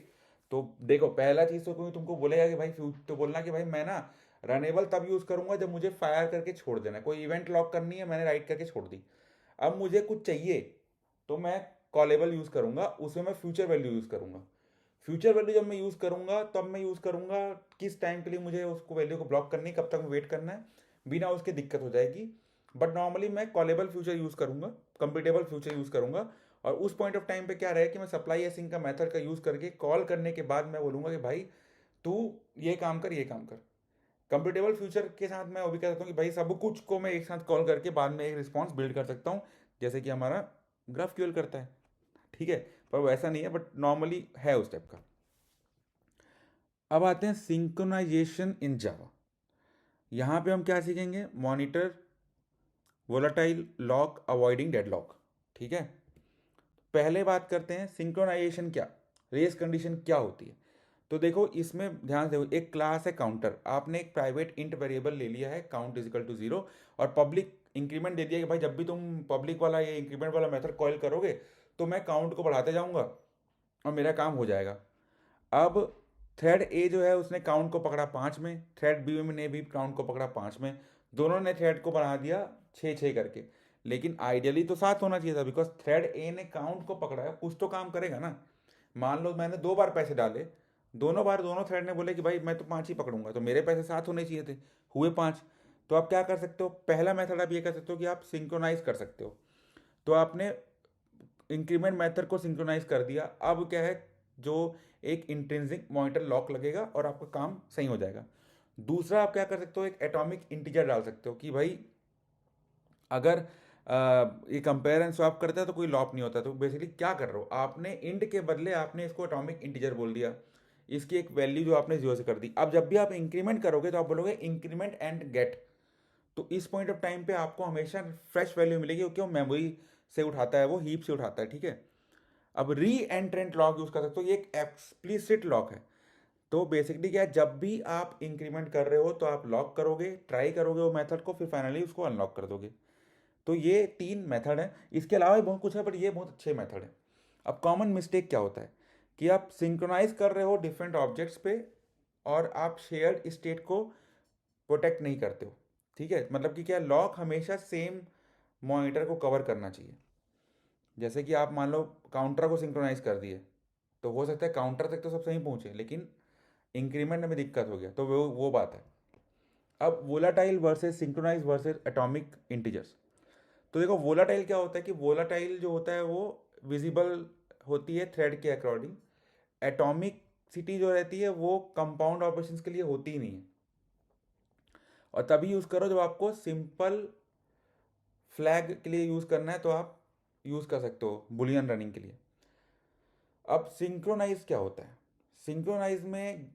तो देखो पहला चीज़ तो कोई तुमको बोलेगा कि भाई तो बोलना कि भाई मैं ना रनेबल तब यूज़ करूंगा जब मुझे फायर करके छोड़ देना है, कोई इवेंट लॉक करनी है, मैंने राइट करके छोड़ दी, अब मुझे कुछ चाहिए तो मैं कॉलेबल यूज़ करूंगा, उसमें मैं फ्यूचर वैल्यू यूज़ करूंगा। फ्यूचर वैल्यू जब मैं यूज़ करूंगा तब मैं यूज़ करूंगा किस टाइम के लिए मुझे उसको वैल्यू को ब्लॉक करनी है, कब तक वेट करना है, बिना उसके दिक्कत हो जाएगी। बट नॉर्मली मैं कॉलेबल फ्यूचर यूज़ करूंगा, कंप्यूटेबल फ्यूचर यूज़ करूंगा। और उस पॉइंट ऑफ टाइम पे क्या रहे कि मैं सप्लाई एसिंग का मेथड का यूज़ करके कॉल करने के बाद मैं बोलूँगा कि भाई तू ये काम कर, ये काम कर। कंप्यूटेबल फ्यूचर के साथ मैं वो भी कह सकता हूँ कि भाई सब कुछ को मैं एक साथ कॉल करके बाद में एक रिस्पॉन्स बिल्ड कर सकता हूँ, जैसे कि हमारा ग्राफक्यूएल करता है। ठीक है, पर वैसा नहीं है, बट नॉर्मली है उस टाइप का। अब आते हैं सिंक्रोनाइजेशन इन जावा। यहाँ पे हम क्या सीखेंगे, monitor volatile lock avoiding deadlock. ठीक है, पहले बात करते हैं सिंक्रोनाइजेशन क्या, रेस कंडीशन क्या होती है। तो देखो इसमें ध्यान से, एक क्लास है काउंटर, आपने एक प्राइवेट इंट वेरिएबल ले लिया है काउंट इजिकल टू 0, और पब्लिक इंक्रीमेंट दे दिया कि भाई जब भी तुम पब्लिक वाला ये इंक्रीमेंट वाला मेथड कॉल करोगे तो मैं काउंट को बढ़ाते जाऊंगा और मेरा काम हो जाएगा। अब थ्रेड ए जो है उसने काउंट को पकड़ा 5 में, थ्रेड बी ने भी काउंट को पकड़ा 5 में, दोनों ने थ्रेड को बढ़ा दिया 6 6 करके। लेकिन आइडियली तो 7 होना चाहिए था, बिकॉज थ्रेड ए ने काउंट को पकड़ा है, कुछ तो काम करेगा ना। मान लो मैंने 2 बार पैसे डाले, दोनों बार दोनों थ्रेड ने बोले कि भाई मैं तो 5 ही पकड़ूंगा, तो मेरे पैसे 7 होने चाहिए थे, हुए 5। तो आप क्या कर सकते हो, पहला मेथड आप ये कर सकते हो कि आप सिंक्रोनाइज कर सकते हो। तो आपने इंक्रीमेंट मेथड को सिंक्रोनाइज कर दिया, अब क्या है, जो एक इंट्रिंसिक मॉनिटर लॉक लगेगा और आपका काम सही हो जाएगा। दूसरा आप क्या कर सकते हो, एक एटॉमिक इंटीजर डाल सकते हो कि भाई अगर ये कंपेयर एंड स्वैप करता है तो कोई लॉप नहीं होता। तो बेसिकली क्या कर रहे हो, आपने इंट के बदले आपने इसको एटॉमिक इंटीजर बोल दिया, इसकी एक वैल्यू जो आपने 0 से कर दी। अब जब भी आप इंक्रीमेंट करोगे तो आप बोलोगे इंक्रीमेंट एंड गेट। तो इस पॉइंट ऑफ टाइम पे आपको हमेशा फ्रेश वैल्यू मिलेगी, क्योंकि वो मेमोरी से उठाता है, वो हीप से उठाता है। ठीक है, अब री एंट्रेंट लॉक यूज कर सकते हो, ये एक एक्सप्लिसिट लॉक है। तो बेसिकली क्या है, जब भी आप इंक्रीमेंट कर रहे हो तो आप लॉक करोगे, ट्राई करोगे वो मेथड को, फिर फाइनली उसको अनलॉक कर दोगे। तो ये 3 मेथड है, इसके अलावा भी बहुत कुछ है, बट ये बहुत अच्छे मेथड है। अब कॉमन मिस्टेक क्या होता है कि आप सिंक्रोनाइज कर रहे हो डिफरेंट ऑब्जेक्ट्स पे और आप शेयर्ड स्टेट को प्रोटेक्ट नहीं करते हो। ठीक है, मतलब कि क्या, लॉक हमेशा सेम मॉनिटर को कवर करना चाहिए। जैसे कि आप मान लो काउंटर को सिंक्रोनाइज कर दिए, तो हो सकता है काउंटर तक तो सब सही पहुंचे, लेकिन इंक्रीमेंट में दिक्कत हो गया, तो वो बात है। अब volatile versus synchronize versus atomic integers. तो देखो वोलाटाइल क्या होता है कि वोलाटाइल जो होता है वो विजिबल होती है थ्रेड के अकॉर्डिंग। एटॉमिक सिटी जो रहती है वो कंपाउंड ऑपरेशंस के लिए होती ही नहीं है, और तभी यूज़ करो जब आपको सिंपल फ्लैग के लिए यूज़ करना है, तो आप यूज़ कर सकते हो बुलियन रनिंग के लिए। अब सिंक्रोनाइज क्या होता है, सिंक्रोनाइज में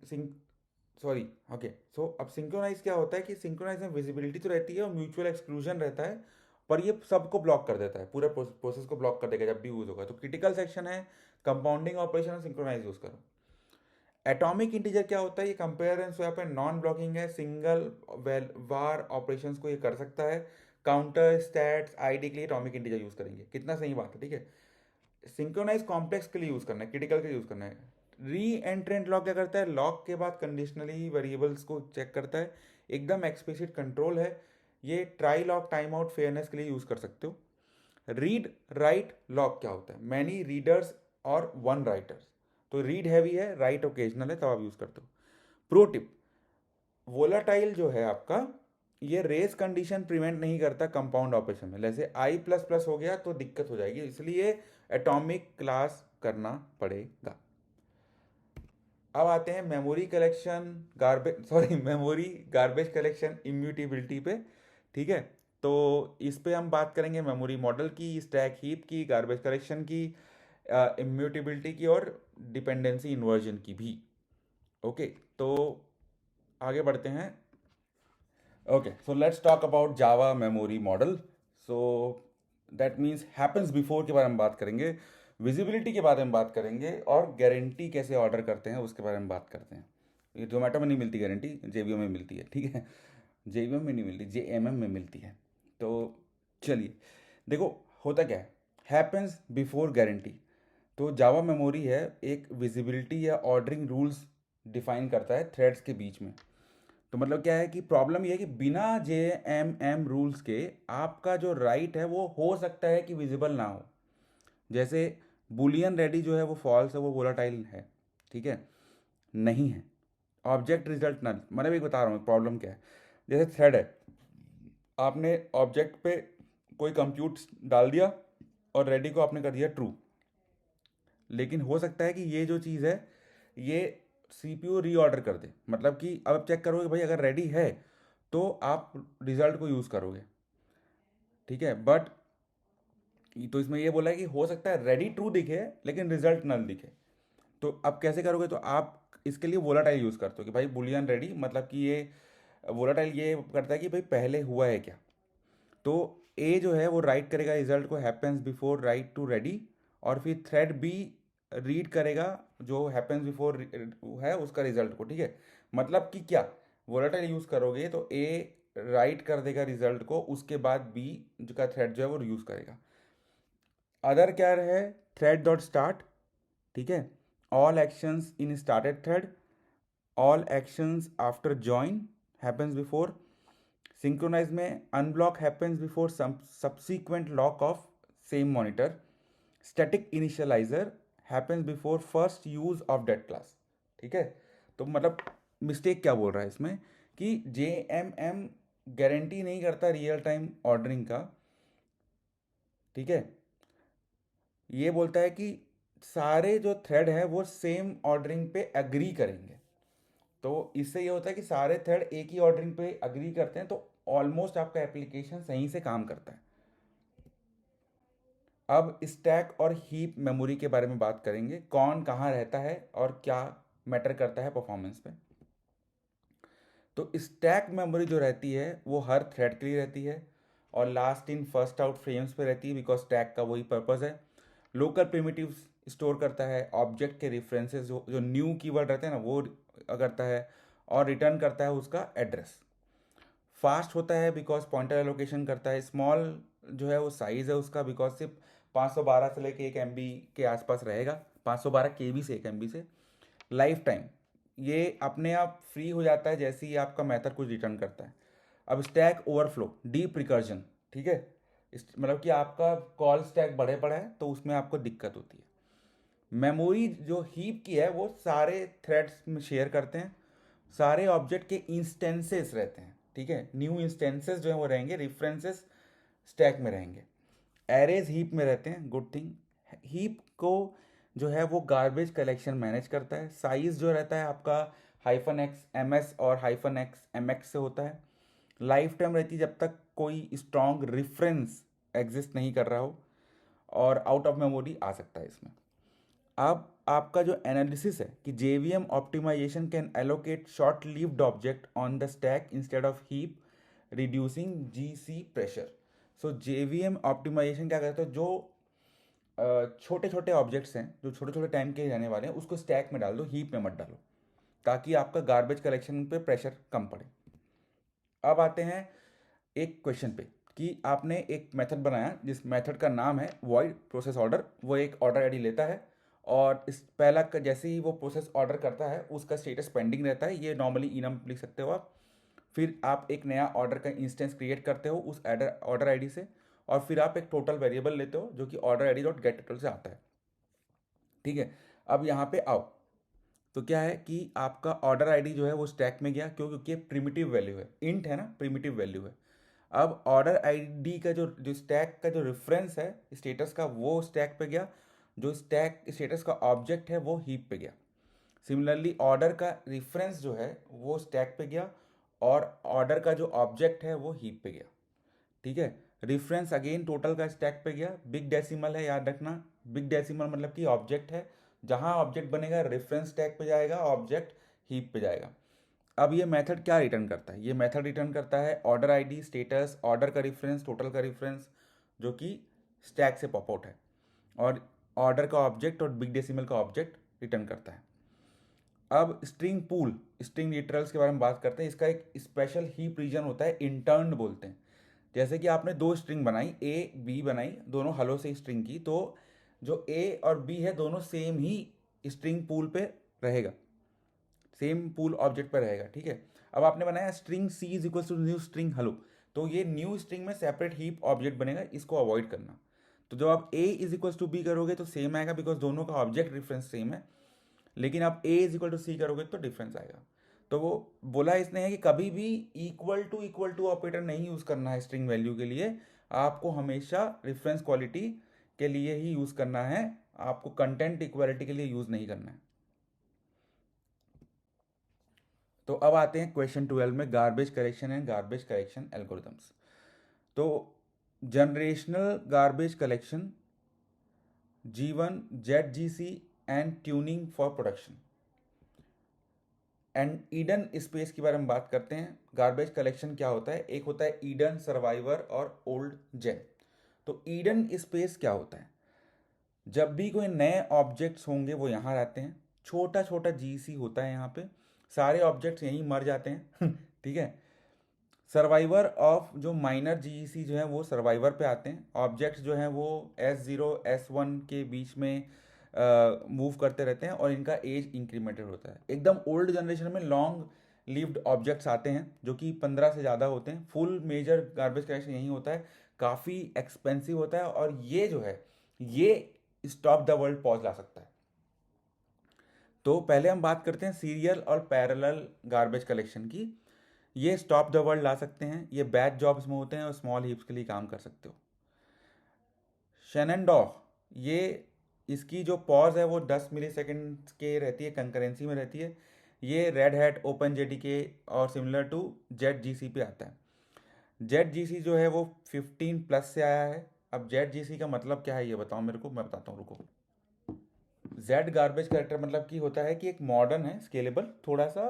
सॉरी ओके, सो अब सिंक्रोनाइज क्या होता है कि सिंक्रोनाइज में विजिबिलिटी तो रहती है और म्यूचुअल एक्सक्लूजन रहता है, पर ये सबको ब्लॉक कर देता है, पूरे प्रोसेस को ब्लॉक कर देगा जब भी यूज होगा। तो क्रिटिकल सेक्शन है कंपाउंडिंग ऑपरेशन और सिंक्रोनाइज यूज करो। एटॉमिक इंटीजर क्या होता है, ये कंपेयर एंड स्वैप है, नॉन ब्लॉकिंग है, सिंगल वार ऑपरेशंस को ये कर सकता है। काउंटर स्टैट्स आईडी के लिए एटॉमिक इंटीजर यूज करेंगे, कितना सही बात है। ठीक है, सिंक्रोनाइज कॉम्प्लेक्स के लिए यूज करना है, क्रिटिकल के लिए यूज करना है। री एंट्रेंट लॉक क्या करता है, लॉक के बाद कंडीशनली वेरिएबल्स को चेक करता है, एकदम एक्सप्लिसिट कंट्रोल है। ये try lock time out fairness के लिए यूज कर सकते हो। रीड राइट लॉक क्या होता है, मैनी रीडर्स और वन राइटर्स। तो रीड हैवी है, राइट ओकेजनल है, तब आप यूज करते हो। प्रो टिप, वोलाटाइल जो है आपका, ये रेस कंडीशन प्रिवेंट नहीं करता कंपाउंड ऑपरेशन में, जैसे आई प्लस प्लस हो गया तो दिक्कत हो जाएगी, इसलिए एटॉमिक क्लास करना पड़ेगा। अब आते हैं memory collection garbage sorry memory garbage collection immutability पे। ठीक है, तो इस पे हम बात करेंगे मेमोरी मॉडल की, स्टैक हीप की, गार्बेज कलेक्शन की, इम्यूटेबिलिटी की और डिपेंडेंसी इन्वर्जन की भी। ओके, तो आगे बढ़ते हैं। Okay, so let's talk about Java memory model. So that means happens before के बारे में बात करेंगे, विजिबिलिटी के बारे में बात करेंगे, और गारंटी कैसे ऑर्डर करते हैं उसके बारे में बात करते हैं। ये जोमेटो में नहीं मिलती गारंटी, जेवीओ में मिलती है। ठीक है, जेवीओ में नहीं मिलती, जेएमएम में मिलती है। तो चलिए देखो होता क्या है, हैपन्स बिफोर गारंटी। तो जावा मेमोरी है एक विजिबिलिटी या ऑर्डरिंग रूल्स डिफाइन करता है थ्रेड्स के बीच में। तो मतलब क्या है कि प्रॉब्लम ये है कि बिना जे एम एम रूल्स के आपका जो राइट है वो हो सकता है कि विजिबल ना हो। जैसे बुलियन रेडी जो है वो फॉल्स है, वो वोलाटाइल है, ठीक है, नहीं है। ऑब्जेक्ट रिजल्ट नल, मतलब एक बता रहा हूँ प्रॉब्लम क्या है। जैसे थ्रेड है, आपने ऑब्जेक्ट पे कोई कंप्यूट डाल दिया और रेडी को आपने कर दिया ट्रू, लेकिन हो सकता है कि ये जो चीज़ है ये सीपीयू रीऑर्डर कर दे। मतलब कि अब आप चेक करोगे भाई अगर रेडी है तो आप रिजल्ट को यूज़ करोगे, ठीक है, बट तो इसमें ये बोला है कि हो सकता है रेडी ट्रू दिखे लेकिन रिजल्ट नल दिखे। तो अब कैसे करोगे, तो आप इसके लिए वोलाटाइल यूज़ करते हो कि भाई बुलियन रेडी, मतलब कि ये वोलाटाइल ये करता है कि भाई पहले हुआ है क्या। तो ए जो है वो राइट करेगा रिजल्ट को happens before write to ready, और फिर थ्रेड बी रीड करेगा जो हैपेंस बिफोर है उसका रिजल्ट को, ठीक है। मतलब कि क्या, वोलेटाइल यूज़ करोगे तो ए राइट कर देगा रिजल्ट को, उसके बाद बी का थ्रेड जो है वो यूज़ करेगा। अदर क्या है, थ्रेड डॉट स्टार्ट, ठीक है, all actions in started thread, all actions after join happens before, synchronise में unblock happens before subsequent lock of same monitor, static initialiser happens before first use of that class, ठीक है। तो मतलब mistake क्या बोल रहा है इसमें कि जे एम एम गारंटी नहीं करता रियल टाइम ऑर्डरिंग का, ठीक है। ये बोलता है कि सारे जो थ्रेड है वो सेम ऑर्डरिंग पे एग्री करेंगे। तो इससे ये होता है कि सारे थ्रेड एक ही ऑर्डरिंग पे अग्री करते हैं, तो ऑलमोस्ट आपका एप्लीकेशन सही से काम करता है। अब स्टैक और हीप मेमोरी के बारे में बात करेंगे, कौन कहाँ रहता है और क्या मैटर करता है परफॉर्मेंस पे। तो स्टैक मेमोरी जो रहती है वो हर थ्रेड के लिए रहती है और last in first out frames पे रहती है, बिकॉज स्टैक का वही पर्पज़ है। लोकल प्रिमिटिव्स स्टोर करता है, ऑब्जेक्ट के रेफरेंसेस जो न्यू कीवर्ड रहते हैं ना वो करता है, और रिटर्न करता है उसका एड्रेस। फास्ट होता है बिकॉज पॉइंटर एलोकेशन करता है। स्मॉल जो है वो साइज़ है उसका, बिकॉज सिर्फ 512 से लेके 1 MB के आसपास रहेगा, 512 KB से 1 MB से। लाइफ टाइम ये अपने आप फ्री हो जाता है जैसे ही आपका मेथड कुछ रिटर्न करता है। अब स्टैक ओवरफ्लो, डीप रिकर्जन, ठीक है, मतलब कि आपका कॉल स्टैक बढ़े पड़ा है तो उसमें आपको दिक्कत होती है। मेमोरी जो हीप की है वो सारे थ्रेड्स में शेयर करते हैं, सारे ऑब्जेक्ट के इंस्टेंसेस रहते हैं, ठीक है। न्यू इंस्टेंसेस जो है वो रहेंगे, रेफरेंसेस स्टैक में रहेंगे, एरेज हीप में रहते हैं। गुड थिंग, हीप को जो है वो गार्बेज कलेक्शन मैनेज करता है। साइज जो रहता है आपका -X MS और -MX से होता है। लाइफ टाइम रहती है जब तक कोई स्ट्रॉन्ग रेफरेंस एग्जिस्ट नहीं कर रहा हो, और आउट ऑफ मेमोरी आ सकता है इसमें। अब आपका जो एनालिसिस है कि JVM optimization can allocate short lived object on the stack instead of heap, reducing GC pressure. So JVM optimization क्या करता है, जो छोटे छोटे ऑब्जेक्ट्स हैं जो छोटे छोटे टाइम के रहने वाले हैं उसको स्टैक में डाल दो, हीप में मत डालो, ताकि आपका गार्बेज कलेक्शन पे प्रेशर कम पड़े। अब आते हैं एक क्वेश्चन पे कि आपने एक मेथड बनाया जिस मेथड का नाम है वॉइड प्रोसेस ऑर्डर। वो एक ऑर्डर आईडी लेता है और इस पहला का जैसे ही वो प्रोसेस ऑर्डर करता है उसका स्टेटस पेंडिंग रहता है, ये नॉर्मली इनम लिख सकते हो आप। फिर आप एक नया ऑर्डर का इंस्टेंस क्रिएट करते हो उस ऑर्डर आईडी से, और फिर आप एक टोटल वेरिएबल लेते हो जो कि order ID dot get total से आता है, ठीक है। अब यहाँ पे आओ, तो क्या है कि आपका ऑर्डर आईडी जो है वो स्टैक में गया, क्यों, क्योंकि प्रिमिटिव वैल्यू है, इंट है ना, प्रिमिटिव वैल्यू है। अब ऑर्डर आईडी का जो जो स्टैक का जो रेफरेंस है स्टेटस का वो स्टैक पे गया, जो स्टैक स्टेटस का ऑब्जेक्ट है वो हीप पे गया। सिमिलरली ऑर्डर का रेफरेंस जो है वो स्टैक पे गया और ऑर्डर का जो ऑब्जेक्ट है वो हीप पे गया, ठीक है। रेफरेंस अगेन टोटल का स्टैक पे गया, बिग डेसिमल है याद रखना। बिग डेसिमल मतलब कि ऑब्जेक्ट है, जहां ऑब्जेक्ट बनेगा रेफरेंस स्टैक पे जाएगा, ऑब्जेक्ट हीप पे जाएगा। अब ये मेथड क्या रिटर्न करता है, ये मेथड रिटर्न करता है ऑर्डर आईडी, स्टेटस, ऑर्डर का रेफरेंस, टोटल का रेफरेंस, जो कि स्टैक से पॉप आउट है, और ऑर्डर का ऑब्जेक्ट और बिग डेसिमल का ऑब्जेक्ट रिटर्न करता है। अब स्ट्रिंग पूल, स्ट्रिंग लिटरल्स के बारे में बात करते हैं। इसका एक स्पेशल हीप रीजन होता है, इंटर्न बोलते हैं। जैसे कि आपने दो स्ट्रिंग बनाई, A B बनाई, दोनों हलो से स्ट्रिंग की, तो जो ए और बी है दोनों सेम ही स्ट्रिंग पूल पे रहेगा, सेम पूल ऑब्जेक्ट पे रहेगा, ठीक है। अब आपने बनाया string c is equal to new string hello, तो ये न्यू स्ट्रिंग में सेपरेट हीप ऑब्जेक्ट बनेगा, इसको अवॉइड करना। तो जब आप a is equal to b करोगे तो सेम आएगा, बिकॉज दोनों का ऑब्जेक्ट रेफरेंस सेम है। लेकिन आप ए इज इक्वल टू सी करोगे तो डिफरेंस आएगा। तो वो बोला इसने है कि कभी भी इक्वल टू ऑपरेटर नहीं यूज़ करना है स्ट्रिंग वैल्यू के लिए, आपको हमेशा रेफरेंस क्वालिटी के लिए ही यूज़ करना है, आपको कंटेंट इक्वालिटी के लिए यूज़ नहीं करना है। तो अब आते हैं क्वेश्चन 12 में, garbage collection and garbage collection algorithms. तो generational garbage collection, G1, ZGC and tuning for production and Eden space के बारे में बात करते हैं। गार्बेज कलेक्शन क्या होता है, एक होता है ईडन, सर्वाइवर और ओल्ड जेन। तो ईडन स्पेस क्या होता है, जब भी कोई नए ऑब्जेक्ट्स होंगे वो यहाँ रहते हैं, छोटा छोटा जीसी होता है यहाँ पे, सारे ऑब्जेक्ट्स यहीं मर जाते हैं ठीक है। सर्वाइवर ऑफ जो माइनर जीईसी जो है वो सर्वाइवर पे आते हैं, ऑब्जेक्ट्स जो हैं वो S0 S1 के बीच में मूव करते रहते हैं और इनका एज इंक्रीमेंटेड होता है। एकदम ओल्ड जनरेशन में लॉन्ग लिव्ड ऑब्जेक्ट्स आते हैं जो कि 15 से ज़्यादा होते हैं। फुल मेजर गार्बेज कलेक्शन यही होता है, काफ़ी एक्सपेंसिव होता है, और ये जो है ये स्टॉप द वर्ल्ड पॉज ला सकता है। तो पहले हम बात करते हैं सीरियल और पैरेलल गार्बेज कलेक्शन की। ये स्टॉप द वर्ल्ड ला सकते हैं, ये बैच जॉब्स में होते हैं और स्मॉल हीप्स के लिए काम कर सकते हो। शेननडॉह, ये इसकी जो पॉज है वो 10 मिली सेकेंड के रहती है, कंकरेंसी में रहती है। ये रेड हैट, ओपन जेडीके और सिमिलर टू जेड जी सी पे आता है। जेड जी सी जो है वो 15 प्लस से आया है। अब जेड जी सी का मतलब क्या है ये बताओ मेरे को, मैं बताता हूँ, रुको। जेड गार्बेज कलेक्टर मतलब कि होता है कि एक मॉडर्न है, स्केलेबल, थोड़ा सा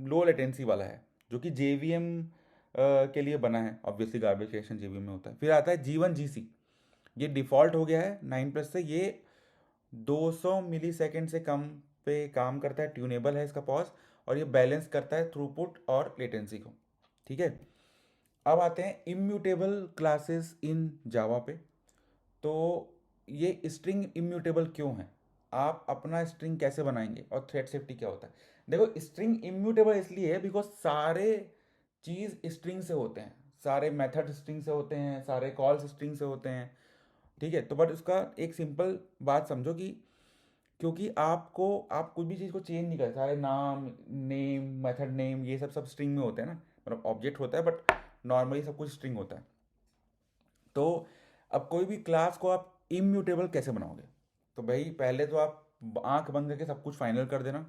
लो लेटेंसी वाला है, जो कि जेवीएम के लिए बना है। ऑब्वियसली गार्बेज कलेक्शन जेवीएम में होता है। फिर आता है G1 GC, ये डिफ़ॉल्ट हो गया है 9 प्लस से, ये 200 मिली सेकेंड से कम पे काम करता है, ट्यूनेबल है इसका पॉज, और ये बैलेंस करता है थ्रूपुट और लेटेंसी को, ठीक है। अब आते हैं इम्यूटेबल क्लासेस इन जावा पे। तो ये स्ट्रिंग इम्यूटेबल क्यों है, आप अपना स्ट्रिंग कैसे बनाएंगे, और थ्रेड सेफ्टी क्या होता है। देखो स्ट्रिंग इम्यूटेबल इसलिए है बिकॉज सारे चीज़ स्ट्रिंग से होते हैं, सारे मेथड स्ट्रिंग से होते हैं, सारे कॉल्स स्ट्रिंग से होते हैं, ठीक है। तो बट उसका एक सिंपल बात समझो कि क्योंकि आप कुछ भी चीज़ को चेंज नहीं कर, सारे नाम, नेम, मेथड नेम, ये सब स्ट्रिंग में होते हैं ना, मतलब ऑब्जेक्ट होता है बट नॉर्मली सब कुछ स्ट्रिंग होता है। तो अब कोई भी क्लास को आप इम्यूटेबल कैसे बनाओगे, तो भाई पहले तो आप आंख बंद करके सब कुछ फाइनल कर देना,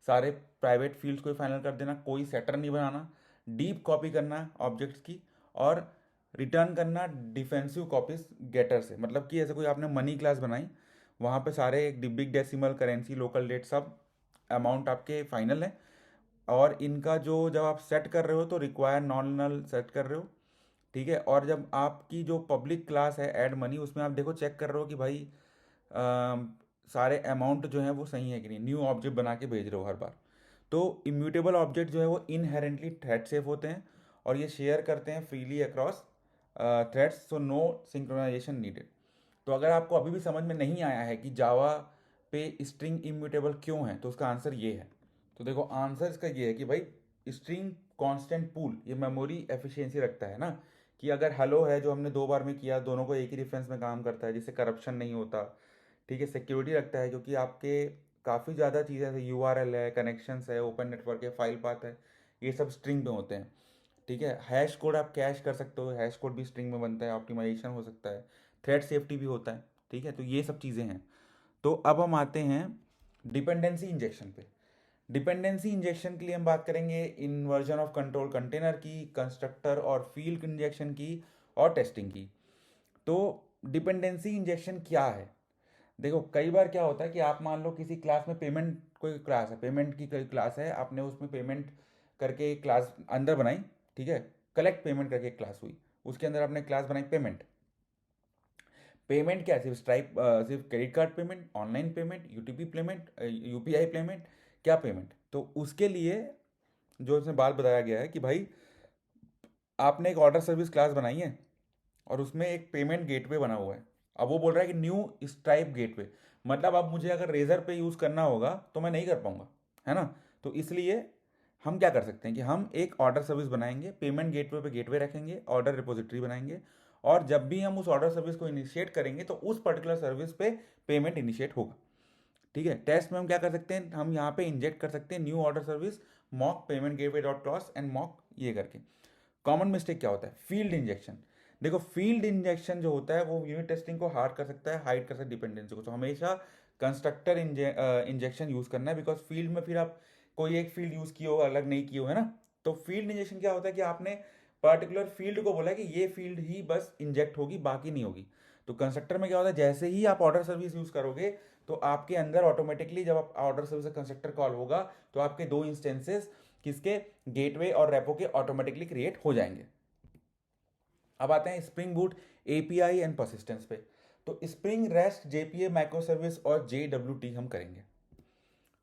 सारे प्राइवेट फील्ड्स को फाइनल कर देना, कोई सेटर नहीं बनाना, डीप कॉपी करना ऑब्जेक्ट्स की, और रिटर्न करना डिफेंसिव कॉपीज गेटर से। मतलब कि ऐसे कोई आपने मनी क्लास बनाई, वहाँ पे सारे big decimal, currency, local date, सब अमाउंट आपके फाइनल है, और इनका जो जब आप सेट कर रहे हो तो रिक्वायर नॉन नल सेट कर रहे हो, ठीक है। और जब आपकी जो पब्लिक क्लास है ऐड मनी, उसमें आप देखो चेक कर रहे हो कि भाई सारे अमाउंट जो है वो सही है कि नहीं, न्यू ऑब्जेक्ट बना के भेज रहे हो हर बार। तो इम्यूटेबल ऑब्जेक्ट जो है वो इनहेरेंटली थ्रेड सेफ होते हैं, और ये शेयर करते हैं freely across threads, so no synchronization needed. तो अगर आपको अभी भी समझ में नहीं आया है कि जावा पे स्ट्रिंग इम्यूटेबल क्यों है, तो उसका आंसर ये है। तो देखो आंसर इसका ये है कि भाई स्ट्रिंग कांस्टेंट पूल ये मेमोरी एफिशिएंसी रखता है ना, कि अगर हेलो है जो हमने 2 बार में किया, दोनों को एक ही रेफरेंस में काम करता है, जिससे करप्शन नहीं होता, ठीक है। सिक्योरिटी रखता है क्योंकि आपके काफ़ी ज़्यादा चीज़ें जैसे URL है, कनेक्शंस है, ओपन नेटवर्क है, फाइल पाथ है, ये सब स्ट्रिंग में होते हैं, ठीक है। हैश कोड आप कैश कर सकते हो, हैश कोड भी स्ट्रिंग में बनता है, ऑप्टिमाइजेशन हो सकता है, थ्रेड सेफ्टी भी होता है, ठीक है। तो ये सब चीज़ें हैं। तो अब हम आते हैं डिपेंडेंसी इंजेक्शन पे। डिपेंडेंसी इंजेक्शन के लिए हम बात करेंगे इन्वर्जन ऑफ कंट्रोल कंटेनर की, कंस्ट्रक्टर और फील्ड इंजेक्शन की, और टेस्टिंग की। तो डिपेंडेंसी इंजेक्शन क्या है, देखो कई बार क्या होता है कि आप मान लो किसी क्लास में पेमेंट, कोई क्लास है, पेमेंट की कोई क्लास है, आपने उसमें पेमेंट करके एक क्लास अंदर बनाई, ठीक है। कलेक्ट पेमेंट करके एक क्लास हुई, उसके अंदर आपने क्लास बनाई पेमेंट। पेमेंट क्या है, सिर्फ स्ट्राइप, सिर्फ credit card payment, online payment, UTP payment, UPI payment, क्या पेमेंट। तो उसके लिए जो इसमें बात बताया गया है कि भाई आपने एक ऑर्डर सर्विस क्लास बनाई है और उसमें एक पेमेंट गेटवे बना हुआ है, अब वो बोल रहा है कि न्यू स्ट्राइप गेटवे, मतलब अब मुझे अगर रेजर पे यूज़ करना होगा तो मैं नहीं कर पाऊंगा, है ना। तो इसलिए हम क्या कर सकते हैं कि हम एक ऑर्डर सर्विस बनाएंगे, पेमेंट गेटवे पे गेटवे रखेंगे, ऑर्डर रिपोजिटरी बनाएंगे, और जब भी हम उस ऑर्डर सर्विस को इनिशिएट करेंगे तो उस पर्टिकुलर सर्विस पे पेमेंट इनिशिएट होगा। ठीक है, टेस्ट में हम क्या कर सकते हैं, हम यहाँ पे इंजेक्ट कर सकते हैं new order service mock payment gateway dot clause and mock ये करके। कॉमन मिस्टेक क्या होता है, फील्ड इंजेक्शन। देखो फील्ड इंजेक्शन जो होता है वो यूनिट टेस्टिंग को हार्ड कर सकता है, हाइड कर सकता है डिपेंडेंसी को, तो हमेशा कंस्ट्रक्टर इंजेक्शन यूज करना है, बिकॉज फील्ड में फिर आप कोई एक फील्ड यूज किए हो अलग नहीं किए हो, है ना। तो फील्ड इंजेक्शन क्या होता है कि आपने पर्टिकुलर फील्ड को बोला कि ये फील्ड ही बस इंजेक्ट होगी, बाकी नहीं होगी। तो कंस्ट्रक्टर में क्या होता है, जैसे ही आप ऑर्डर सर्विस यूज करोगे तो आपके अंदर ऑटोमेटिकली जब आप ऑर्डर सर्विस कंस्ट्रक्टर कॉल होगा तो आपके दो इंस्टेंसेस किसके, गेटवे और रेपो के, ऑटोमेटिकली क्रिएट हो जाएंगे। अब आते हैं spring boot API and persistence पे। तो spring rest JPA micro service और जेडब्ल्यूटी हम करेंगे।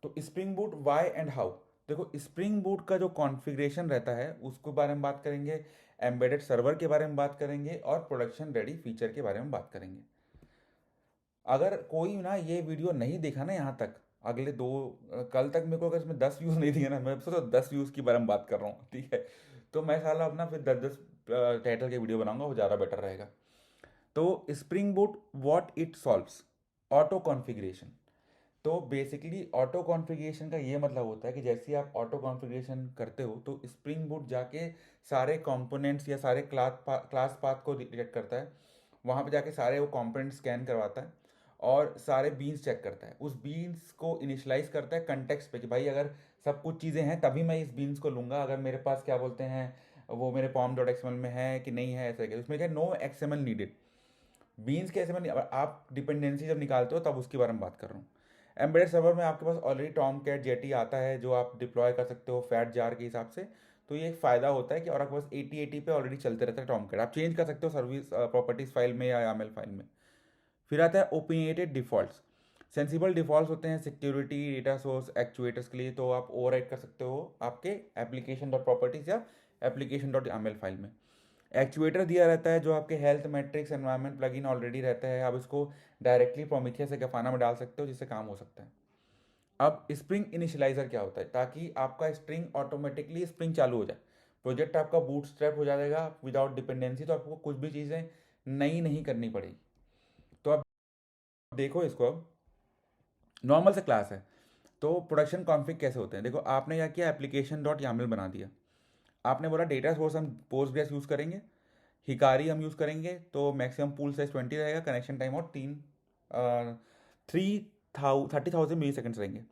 तो spring boot why and how. देखो स्प्रिंग बूट का जो कॉन्फ़िगरेशन रहता है उसके बारे में बात करेंगे, एम्बेडेड सर्वर के बारे में बात करेंगे, और प्रोडक्शन रेडी फीचर के बारे में बात करेंगे। अगर कोई ना ये वीडियो नहीं देखा ना यहाँ तक, अगले दो कल तक मेरे को अगर इसमें 10 व्यूज़ नहीं दिए ना, मैं सोचो 10 व्यूज़ की बारे में बात कर रहा हूँ, ठीक है। तो मैं साला अपना फिर 10-10 टाइटल के वीडियो बनाऊंगा, वो ज़्यादा बेटर रहेगा। तो spring boot what it solves, auto configuration. तो बेसिकली ऑटो कॉन्फ़िगरेशन का ये मतलब होता है कि जैसे ही आप ऑटो कॉन्फ़िगरेशन करते हो तो स्प्रिंग बूट जाके सारे कंपोनेंट्स या सारे क्लास पाथ को डिटेक्ट करता है, वहाँ पे जाके सारे वो कंपोनेंट स्कैन करवाता है और सारे बीन्स चेक करता है, उस बीन्स को इनिशलाइज करता है कंटेक्स्ट पे कि भाई अगर सब कुछ चीज़ें हैं तभी मैं इस बीन्स को लूँगा, अगर मेरे पास क्या बोलते हैं वो मेरे पॉम डॉट एक्सएमएल में है कि नहीं है, ऐसा क्या उसमें क्या नो एक्सएमएल नीडेड। बीन्स के एक्सएमएल आप डिपेंडेंसी जब निकालते हो तब उसके बारे में बात कर रहा हूँ। एम्बेडेड सर्वर में आपके पास ऑलरेडी टॉम कैट जेटी आता है जो आप डिप्लॉय कर सकते हो फैट जार के हिसाब से। तो ये एक फ़ायदा होता है कि और आपके पास 8080 पे ऑलरेडी चलते रहता है टॉम कैट, आप चेंज कर सकते हो सर्विस प्रॉपर्टीज फाइल में या यामल फाइल में। फिर आता है ओपिनिएटेड डिफ़ॉल्ट्स। सेंसिबल डिफ़ॉल्ट्स होते हैं सिक्योरिटी डेटा सोर्स एक्चुएटर्स के लिए, तो आप ओवरराइड कर सकते हो आपके एप्लीकेशन डॉट प्रॉपर्टीज या एप्लीकेशन डॉट यामल फाइल में। एक्चुएटर दिया रहता है जो आपके health matrix environment plugin already रहता है, आप इसको डायरेक्टली प्रोमीथियस से गफाना में डाल सकते हो जिससे काम हो सकता है। अब स्प्रिंग इनिशियलाइजर क्या होता है, ताकि आपका स्प्रिंग ऑटोमेटिकली स्प्रिंग चालू हो जाए, प्रोजेक्ट आपका बूट स्ट्रैप हो जाएगा विदाउट डिपेंडेंसी, तो आपको कुछ भी चीज़ें नई नहीं करनी पड़ेगी। तो आप देखो इसको, अब नॉर्मल से क्लास है तो प्रोडक्शन कॉन्फ़िग कैसे होते हैं। देखो आपने क्या किया, एप्लीकेशन डॉट यामल बना दिया, आपने बोला डेटा सोर्स हम पोस्टग्रेस यूज़ करेंगे, हिकारी हम यूज़ करेंगे, तो मैक्सिमम पूल साइज 20 रहेगा, कनेक्शन टाइम और 30,000 मिली सेकेंड्स रहेंगे।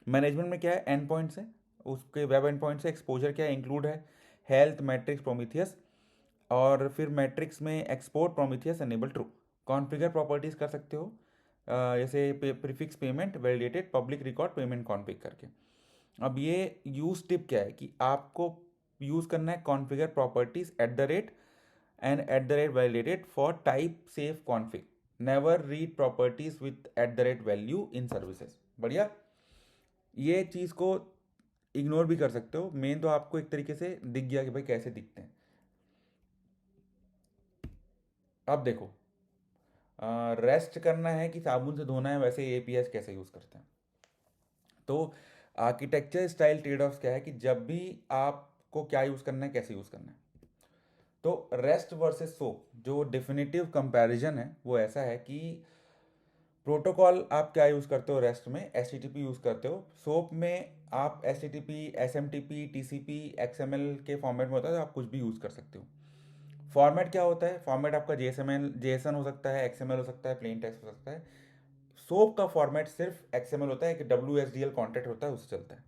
मैनेजमेंट में क्या है, एंड पॉइंट्स है, उसके वेब एंड पॉइंट्स है, एक्सपोजर क्या है, इंक्लूड है हेल्थ मैट्रिक्स प्रोमीथियस, और फिर मैट्रिक्स में export Prometheus enable true. Configure properties कर सकते हो जैसे prefix payment validated public record payment config करके। अब ये यूज़ टिप क्या है कि आपको यूज़ करना है configure properties at the rate and at the rate validated for type safe config, never read properties with at the rate value in services। बढ़िया, ये चीज़ को इग्नोर भी कर सकते हो, मेन तो आपको एक तरीके से दिख गया कि भाई कैसे दिखते हैं। अब देखो रेस्ट करना है कि साबुन से धोना है, वैसे एपीएस कैसे यूज़ करते हैं। तो आर्किटेक्चर स्टाइल ट्रेड ऑफ्स क्या है कि जब भी आपको क्या यूज़ करना है कैसे यूज़ करना है। तो रेस्ट वर्सेस सोप जो डेफिनेटिव कंपैरिजन है वो ऐसा है कि प्रोटोकॉल आप क्या यूज़ करते हो, रेस्ट में एच यूज़ करते हो, सोप में आप एच SMTP TCP XML के फॉर्मेट में होता है, तो आप कुछ भी यूज़ कर सकते हो। फॉर्मेट क्या होता है, फॉर्मेट आपका JSON हो सकता है, XML हो सकता है, प्लेन टेक्स्ट हो सकता है। सोप का फॉर्मेट सिर्फ XML होता है, एक WSDL कॉन्ट्रैक्ट होता है, उससे चलता है।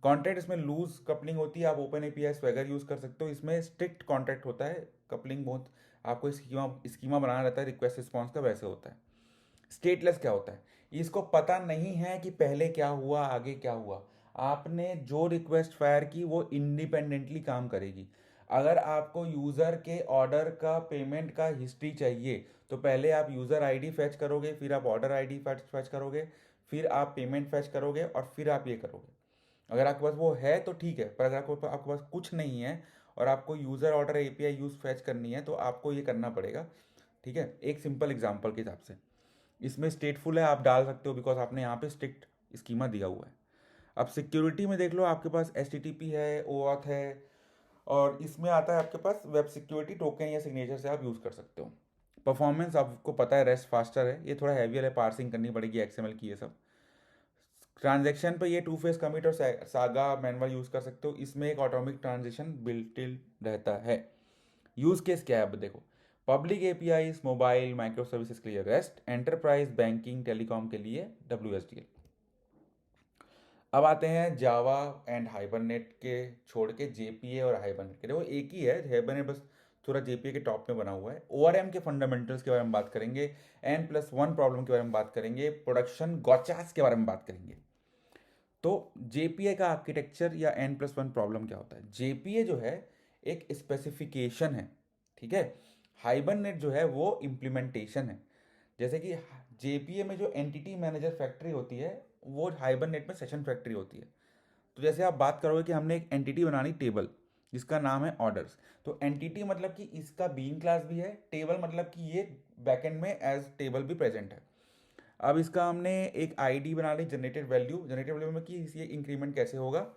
कॉन्ट्रैक्ट इसमें लूज कपलिंग होती है, आप ओपन एपीआई स्वैगर यूज़ कर सकते हो, इसमें स्ट्रिक्ट कॉन्ट्रैक्ट होता है, कपलिंग बहुत आपको स्कीमा बनाना रहता है रिक्वेस्ट रिस्पॉन्स का, वैसे होता है। स्टेटलेस क्या होता है, इसको पता नहीं है कि पहले क्या हुआ आगे क्या हुआ, आपने जो रिक्वेस्ट फायर की वो इंडिपेंडेंटली काम करेगी। अगर आपको यूज़र के ऑर्डर का पेमेंट का हिस्ट्री चाहिए तो पहले आप यूज़र आईडी फैच करोगे, फिर आप ऑर्डर आईडी फैच करोगे, फिर आप पेमेंट फैच करोगे और फिर आप ये करोगे। अगर आपके पास वो है तो ठीक है, पर अगर आपके पास कुछ नहीं है और आपको user order API use fetch करनी है तो आपको ये करना पड़ेगा। ठीक है, एक सिंपल एग्जांपल के हिसाब से। इसमें स्टेटफुल है, आप डाल सकते हो बिकॉज आपने यहाँ पे स्ट्रिक्ट स्कीमा दिया हुआ है। अब सिक्योरिटी में देख लो, आपके पास HTTP है, OAuth है, और इसमें आता है आपके पास वेब सिक्योरिटी टोकन या सिग्नेचर से आप यूज़ कर सकते हो। परफॉर्मेंस आपको पता है, रेस्ट फास्टर है, ये थोड़ा हैवियर है, पार्सिंग करनी पड़ेगी XML की, ये सब। ट्रांजैक्शन पे ये टू फेस कमिट और सागा मैनुअल यूज़ कर सकते हो। इसमें एक ऑटोमेटिक ट्रांजेक्शन बिल्ट इन रहता है। यूज़ केस क्या है अब देखो, public APIs, mobile micro services के लिए रेस्ट, एंटरप्राइज बैंकिंग टेलीकॉम के लिए WSDL। अब आते हैं जावा एंड हाइबरनेट के छोड़ के JPA और हाइबरनेट के। देखो एक ही है, हाइबरनेट बस थोड़ा JPA के टॉप में बना हुआ है। ORM के फंडामेंटल्स के बारे में बात करेंगे, N+1 प्रॉब्लम के बारे में बात करेंगे, प्रोडक्शन गॉचास के बारे में बात करेंगे। तो JPA का आर्किटेक्चर या N+1 प्रॉब्लम क्या होता है? JPA जो है एक स्पेसिफिकेशन है, ठीक है। हाइबरनेट जो है वो इम्प्लीमेंटेशन है। जैसे कि JPA में जो एंटिटी मैनेजर फैक्ट्री होती है, वो हाइबरनेट में सेशन फैक्ट्री होती है। तो जैसे आप बात करोगे कि हमने एक एंटिटी बनानी टेबल जिसका नाम है ऑर्डर्स, तो एंटिटी मतलब कि इसका बीइंग क्लास भी है, टेबल मतलब कि ये बैकएंड में एज टेबल भी प्रेजेंट है। अब इसका हमने एक ID बना ली, जनरेटेड वैल्यू में कि ये इंक्रीमेंट कैसे होगा।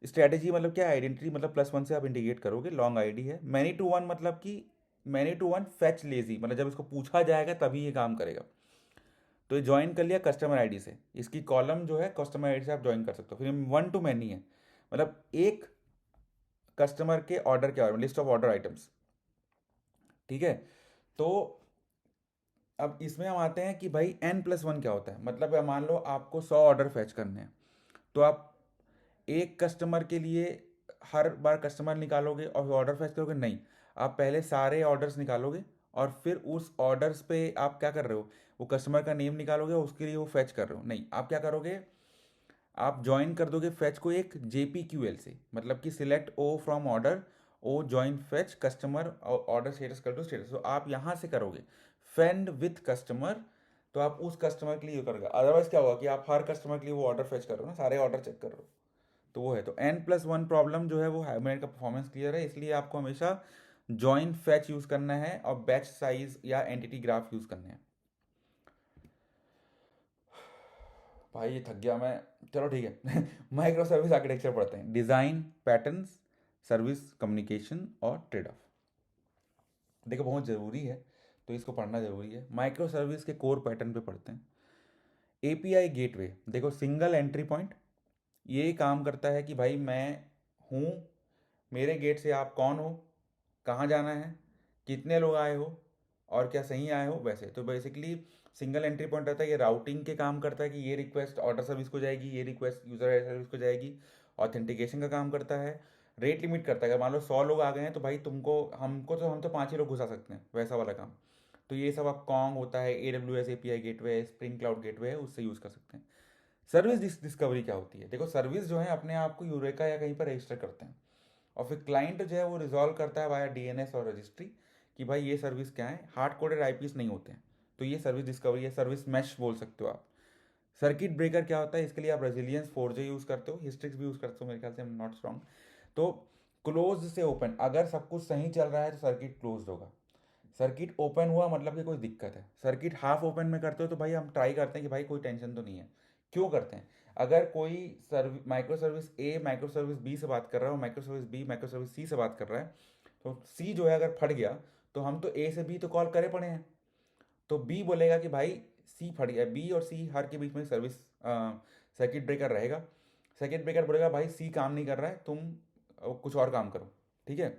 स्ट्रेटेजी मतलब क्या, आइडेंटिटी मतलब +1 से आप इंटीग्रेट करोगे, लॉन्ग ID है। मैनी टू वन मतलब कि many to one fetch lazy, मतलब जब इसको पूछा जाएगा तभी ये काम करेगा। तो ये ज्वाइन कर लिया कस्टमर ID से, इसकी कॉलम जो है कस्टमर ID से आप ज्वाइन कर सकते हो। फिर वन टू मैनी है, मतलब एक कस्टमर के ऑर्डर के बारे में, लिस्ट ऑफ ऑर्डर आइटम्स, ठीक है। तो अब इसमें हम आते हैं कि भाई N+1 क्या होता है। मतलब मान लो आपको 100 ऑर्डर फैच करने हैं, तो आप एक कस्टमर के लिए हर बार कस्टमर निकालोगे और ऑर्डर फैच करोगे? नहीं, आप पहले सारे ऑर्डर्स निकालोगे और फिर उस ऑर्डर्स पे आप क्या कर रहे हो, वो कस्टमर का नेम निकालोगे और उसके लिए वो फैच कर रहे हो? नहीं, आप क्या करोगे, आप ज्वाइन कर दोगे फैच को एक JPQL से, मतलब कि select O from order, O join fetch customer order status कर दो स्टेटस। तो आप यहाँ से करोगे फेंड विथ कस्टमर, तो आप उस कस्टमर के लिए करोगे। अदरवाइज क्या होगा कि आप हर कस्टमर के लिए वो ऑर्डर फैच कर रहे हो ना, सारे ऑर्डर चेक कर रहे हो। तो वो है, तो N+1 प्रॉब्लम जो है वो हाइबरनेट का परफॉर्मेंस क्लियर है, इसलिए आपको हमेशा ज्वाइन फैच यूज करना है और बैच साइज या एंटिटी ग्राफ यूज करने हैं। भाई ये थक गया मैं, चलो ठीक है। माइक्रो सर्विस आर्किटेक्चर पढ़ते हैं, डिज़ाइन पैटर्न्स, सर्विस कम्युनिकेशन और ट्रेड ऑफ। देखो बहुत ज़रूरी है, तो इसको पढ़ना ज़रूरी है। माइक्रो सर्विस के कोर पैटर्न पे पढ़ते हैं। API गेटवे, देखो सिंगल एंट्री पॉइंट, ये काम करता है कि भाई मैं हूँ, मेरे गेट से आप कौन हो, कहाँ जाना है, कितने लोग आए हो और क्या सही आए हो, वैसे। तो बेसिकली सिंगल एंट्री पॉइंट रहता है, ये राउटिंग के काम करता है कि ये रिक्वेस्ट ऑर्डर सर्विस को जाएगी, ये रिक्वेस्ट यूज़र सर्विस को जाएगी। ऑथेंटिकेशन का काम करता है। रेट लिमिट करता है, अगर मान लो 100 लोग आ गए हैं तो भाई तुमको हमको तो हम तो 5 ही लोग घुसा सकते हैं, वैसा वाला काम। तो ये सब आप कॉन्ग होता है, AWS API गेटवे है, स्प्रिंग क्लाउड गेटवे है, उससे यूज़ कर सकते हैं। सर्विस डिस्कवरी क्या होती है? देखो सर्विस जो है अपने आप को यूरेका या कहीं पर रजिस्टर करते हैं, और फिर क्लाइंट जो है वो रिजॉल्व करता है वाया DNS और रजिस्ट्री कि भाई ये सर्विस क्या है। हार्ड कोडेड IPs नहीं होते हैं, तो ये सर्विस डिस्कवरी है, सर्विस मैश बोल सकते हो आप। सर्किट ब्रेकर क्या होता है? इसके लिए आप रेजिलियंस 4J यूज़ करते हो, हिस्ट्रिक्स भी यूज़ करते हो, मेरे ख्याल से, नॉट स्ट्रॉन्ग। तो क्लोज से ओपन, अगर सब कुछ सही चल रहा है तो सर्किट क्लोज होगा। सर्किट ओपन हुआ मतलब कि कोई दिक्कत है। सर्किट हाफ ओपन में करते हो तो भाई हम ट्राई करते हैं कि भाई कोई टेंशन तो नहीं है। क्यों करते हैं? अगर कोई micro service A micro service B से बात कर रहा है और micro service B micro service C से बात कर रहा है, तो C जो है अगर फट गया तो हम तो A से B तो कॉल करे पड़े हैं, तो B बोलेगा कि भाई C फट गया। B और C हर के बीच में सर्विस सर्किट ब्रेकर रहेगा। सर्किट ब्रेकर बोलेगा भाई C काम नहीं कर रहा है, तुम कुछ और काम करो, ठीक है।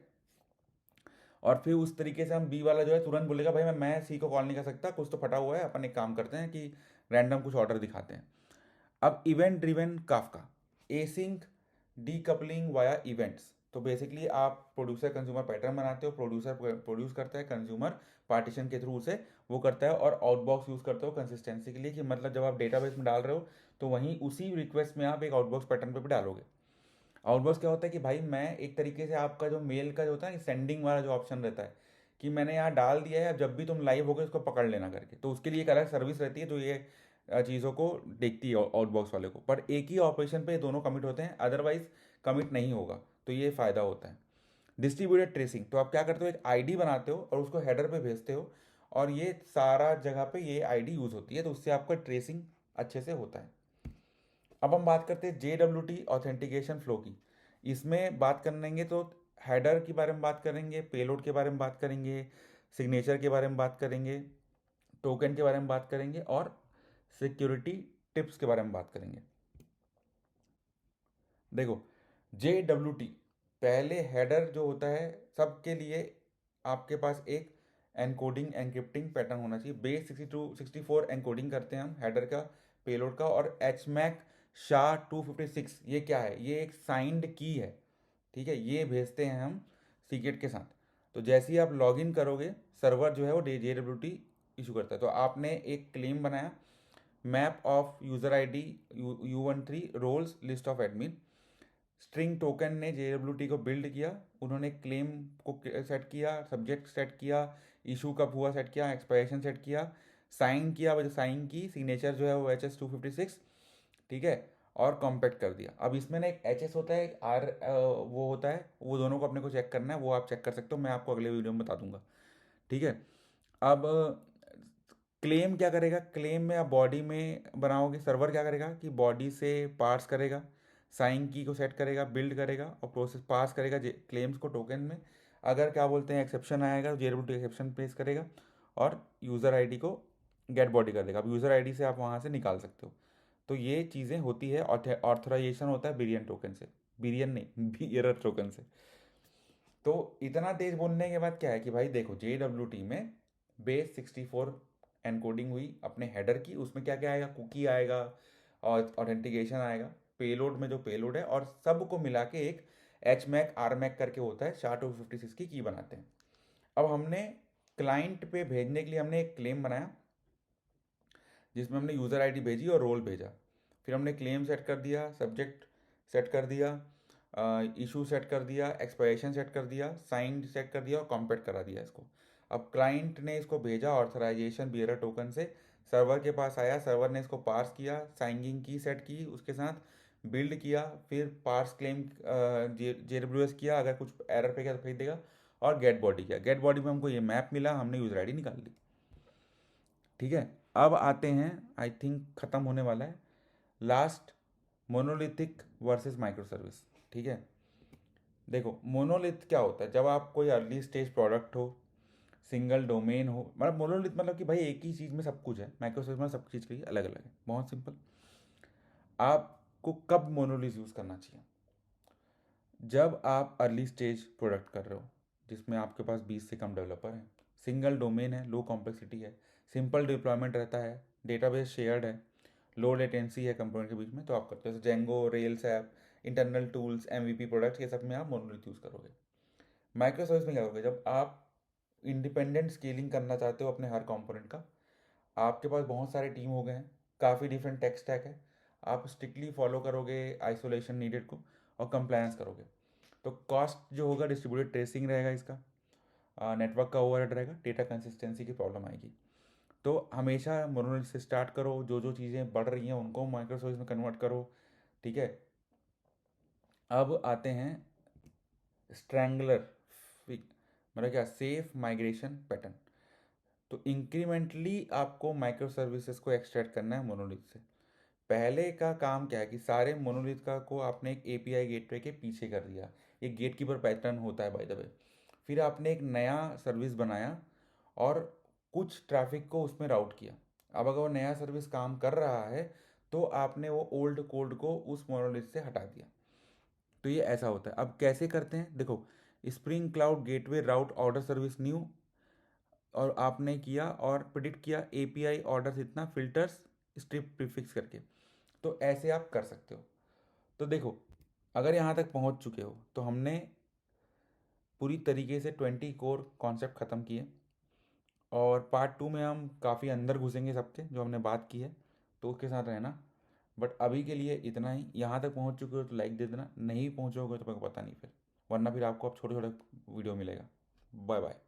और फिर उस तरीके से हम B वाला जो है तुरंत बोलेगा भाई मैं C को कॉल नहीं कर सकता, कुछ तो फटा हुआ है, अपन एक काम करते हैं कि रैंडम कुछ ऑर्डर दिखाते हैं। अब event driven Kafka, async decoupling via events. तो बेसिकली आप प्रोड्यूसर कंज्यूमर पैटर्न बनाते हो, प्रोड्यूसर प्रोड्यूस करता है, कंज्यूमर पार्टीशन के थ्रू से वो करता है, और आउटबॉक्स यूज़ करते हो कंसिस्टेंसी के लिए, कि मतलब जब आप डेटाबेस में डाल रहे हो तो वहीं उसी रिक्वेस्ट में आप एक आउटबॉक्स पैटर्न पे भी डालोगे। आउटबॉक्स क्या होता है कि भाई मैं एक तरीके से आपका जो मेल का जो होता है ना सेंडिंग वाला जो ऑप्शन रहता है, कि मैंने यहाँ डाल दिया है, अब जब भी तुम लाइव हो गए उसको पकड़ लेना करके, तो उसके लिए एक अलग सर्विस रहती है जो ये चीज़ों को देखती है आउटबॉक्स वाले को। पर एक ही ऑपरेशन पे दोनों कमिट होते हैं, अदरवाइज कमिट नहीं होगा, तो ये फ़ायदा होता है। डिस्ट्रीब्यूटेड ट्रेसिंग, तो आप क्या करते हो, एक ID बनाते हो और उसको हेडर पे भेजते हो, और ये सारा जगह पे ये आईडी यूज़ होती है, तो उससे आपका ट्रेसिंग अच्छे से होता है। अब हम बात करते हैं JWT ऑथेंटिकेशन फ्लो की। इसमें बात करेंगे तो हेडर के बारे में बात करेंगे, पेलोड के बारे में बात करेंगे, सिग्नेचर के बारे में बात करेंगे, टोकन के बारे में बात करेंगे और सिक्योरिटी टिप्स के बारे में बात करेंगे। देखो, JWT पहले हेडर जो होता है सबके लिए आपके पास एक एनकोडिंग एनक्रिप्टिंग पैटर्न होना चाहिए। बेस 62 64 एनकोडिंग करते हैं हम हेडर का, पेलोड का। और HMAC SHA-256 ये क्या है? ये एक साइंड की है, ठीक है। ये भेजते हैं हम सीक्रेट के साथ। तो जैसे ही आप लॉगिन करोगे, सर्वर जो है वो JWT इशू करता है। तो आपने एक क्लेम बनाया, map of user ID U13 roles list of admin. String token ने JWT को बिल्ड किया, उन्होंने क्लेम को सेट किया, सब्जेक्ट सेट किया, इशू कब हुआ सेट किया, एक्सपायरेशन सेट किया, साइन किया, वजह साइन की, सिग्नेचर जो है वो HS-256, ठीक है, और कॉम्पैक्ट कर दिया। अब इसमें ना एक HS होता है, एक R वो होता है, वो दोनों को अपने को चेक करना है, वो आप चेक कर सकते हो, मैं आपको अगले वीडियो में बता दूंगा, ठीक है। अब क्लेम क्या करेगा? क्लेम में आप बॉडी में बनाओगे, सर्वर क्या करेगा कि बॉडी से पार्स करेगा, साइन की को सेट करेगा, बिल्ड करेगा और प्रोसेस पास करेगा क्लेम्स को टोकन में। अगर क्या बोलते हैं एक्सेप्शन आएगा तो JWT एक्सेप्शन प्लेस करेगा और यूज़र आईडी को गेट बॉडी कर देगा। अब यूज़र आईडी से आप वहाँ से निकाल सकते हो। तो ये चीज़ें होती है। ऑथराइजेशन होता है बिरियन टोकन से, बिरियन नहीं बियरर टोकन से। तो इतना तेज बोलने के बाद क्या है कि भाई देखो, JWT में बेस 64 एनकोडिंग हुई अपने हेडर की, उसमें क्या क्या आएगा? कुकी आएगा और ऑथेंटिकेशन आएगा, पेलोड में जो पेलोड है, और सबको मिला के एक HMAC RMAC करके होता है, SHA-256 की बनाते हैं। अब हमने क्लाइंट पे भेजने के लिए हमने एक क्लेम बनाया जिसमें हमने यूज़र आईडी भेजी और रोल भेजा। फिर हमने क्लेम सेट कर दिया, सब्जेक्ट सेट कर दिया, इशू सेट कर दिया, एक्सपायरेशन सेट कर दिया, साइंड सेट कर दिया और कॉम्पैक्ट करा दिया इसको। अब क्लाइंट ने इसको भेजा ऑथराइजेशन बियरर टोकन से, सर्वर के पास आया, सर्वर ने इसको पार्स किया, साइनिंग की सेट की उसके साथ, बिल्ड किया, फिर पार्स क्लेम JWS किया, अगर कुछ एरर पे गया तो भेज देगा, और गेट बॉडी किया। गेट बॉडी में हमको ये मैप मिला, हमने यूज़र आईडी निकाल ली, ठीक है। अब आते हैं, आई थिंक ख़त्म होने वाला है, last, monolithic versus micro service, ठीक है। देखो, मोनोलिथ क्या होता है? जब आप कोई अर्ली स्टेज प्रोडक्ट हो, सिंगल डोमेन हो, मतलब मोनोलिथ मतलब कि भाई एक ही चीज़ में सब कुछ है। माइक्रो सर्विस में सब चीज़ के लिए अलग अलग है, बहुत सिंपल। आपको कब मोनोलिथ यूज़ करना चाहिए? जब आप अर्ली स्टेज प्रोडक्ट कर रहे हो जिसमें आपके पास 20 से कम डेवलपर हैं, सिंगल डोमेन है, लो कॉम्प्लेक्सिटी है, सिंपल डिप्लॉयमेंट रहता है, डेटाबेस शेयर्ड है, लो लेटेंसी है कंपोनेंट के बीच में, तो आप करते हो। जैसे Django, rails app, internal tools, MVP products, ये सब में आप मोनोलिथ यूज़ करोगे। माइक्रो सर्विस में क्या करोगे? जब आप इंडिपेंडेंट स्केलिंग करना चाहते हो अपने हर कंपोनेंट का, आपके पास बहुत सारे टीम हो गए हैं, काफ़ी डिफरेंट टेक स्टैक है, आप स्ट्रिक्टली फॉलो करोगे आइसोलेशन नीडेड को और कंप्लायंस करोगे। तो कॉस्ट जो होगा, डिस्ट्रीब्यूटेड ट्रेसिंग रहेगा इसका, नेटवर्क का ओवरहेड रहेगा, डेटा कंसिस्टेंसी की प्रॉब्लम आएगी। तो हमेशा मोनोलिथ से स्टार्ट करो, जो जो चीज़ें बढ़ रही हैं उनको माइक्रो सर्विस में कन्वर्ट करो, ठीक है। अब आते हैं स्ट्रैंगलर, मतलब क्या, सेफ माइग्रेशन पैटर्न। तो इंक्रीमेंटली आपको माइक्रो सर्विसेज को एक्सट्रैक्ट करना है मोनोलिथ से। पहले का काम क्या है कि सारे मोनोलिथ का को आपने एक API गेटवे के पीछे कर दिया, एक गेटकीपर पैटर्न होता है बाय द वे। फिर आपने एक नया सर्विस बनाया और कुछ ट्रैफिक को उसमें राउट किया। अब अगर वो नया सर्विस काम कर रहा है तो आपने वो ओल्ड कोड को उस मोनोलिथ से हटा दिया। तो ये ऐसा होता है। अब कैसे करते हैं? देखो, स्प्रिंग क्लाउड गेटवे राउट ऑर्डर सर्विस न्यू, और आपने किया और प्रिडिक्ट किया API ऑर्डर इतना, फिल्टर्स स्ट्रिप प्रीफिक्स करके। तो ऐसे आप कर सकते हो। तो देखो, अगर यहाँ तक पहुँच चुके हो तो हमने पूरी तरीके से 20 कोर कॉन्सेप्ट ख़त्म किए, और पार्ट 2 में हम काफ़ी अंदर घुसेंगे सबके जो हमने बात की है, तो उसके साथ रहना। बट अभी के लिए इतना ही। यहाँ तक पहुँच चुके हो तो लाइक दे देना, नहीं पहुँचोगे तो मेरे को पता नहीं फिर, वरना फिर आपको अब छोटे छोटे वीडियो मिलेगा। Bye bye.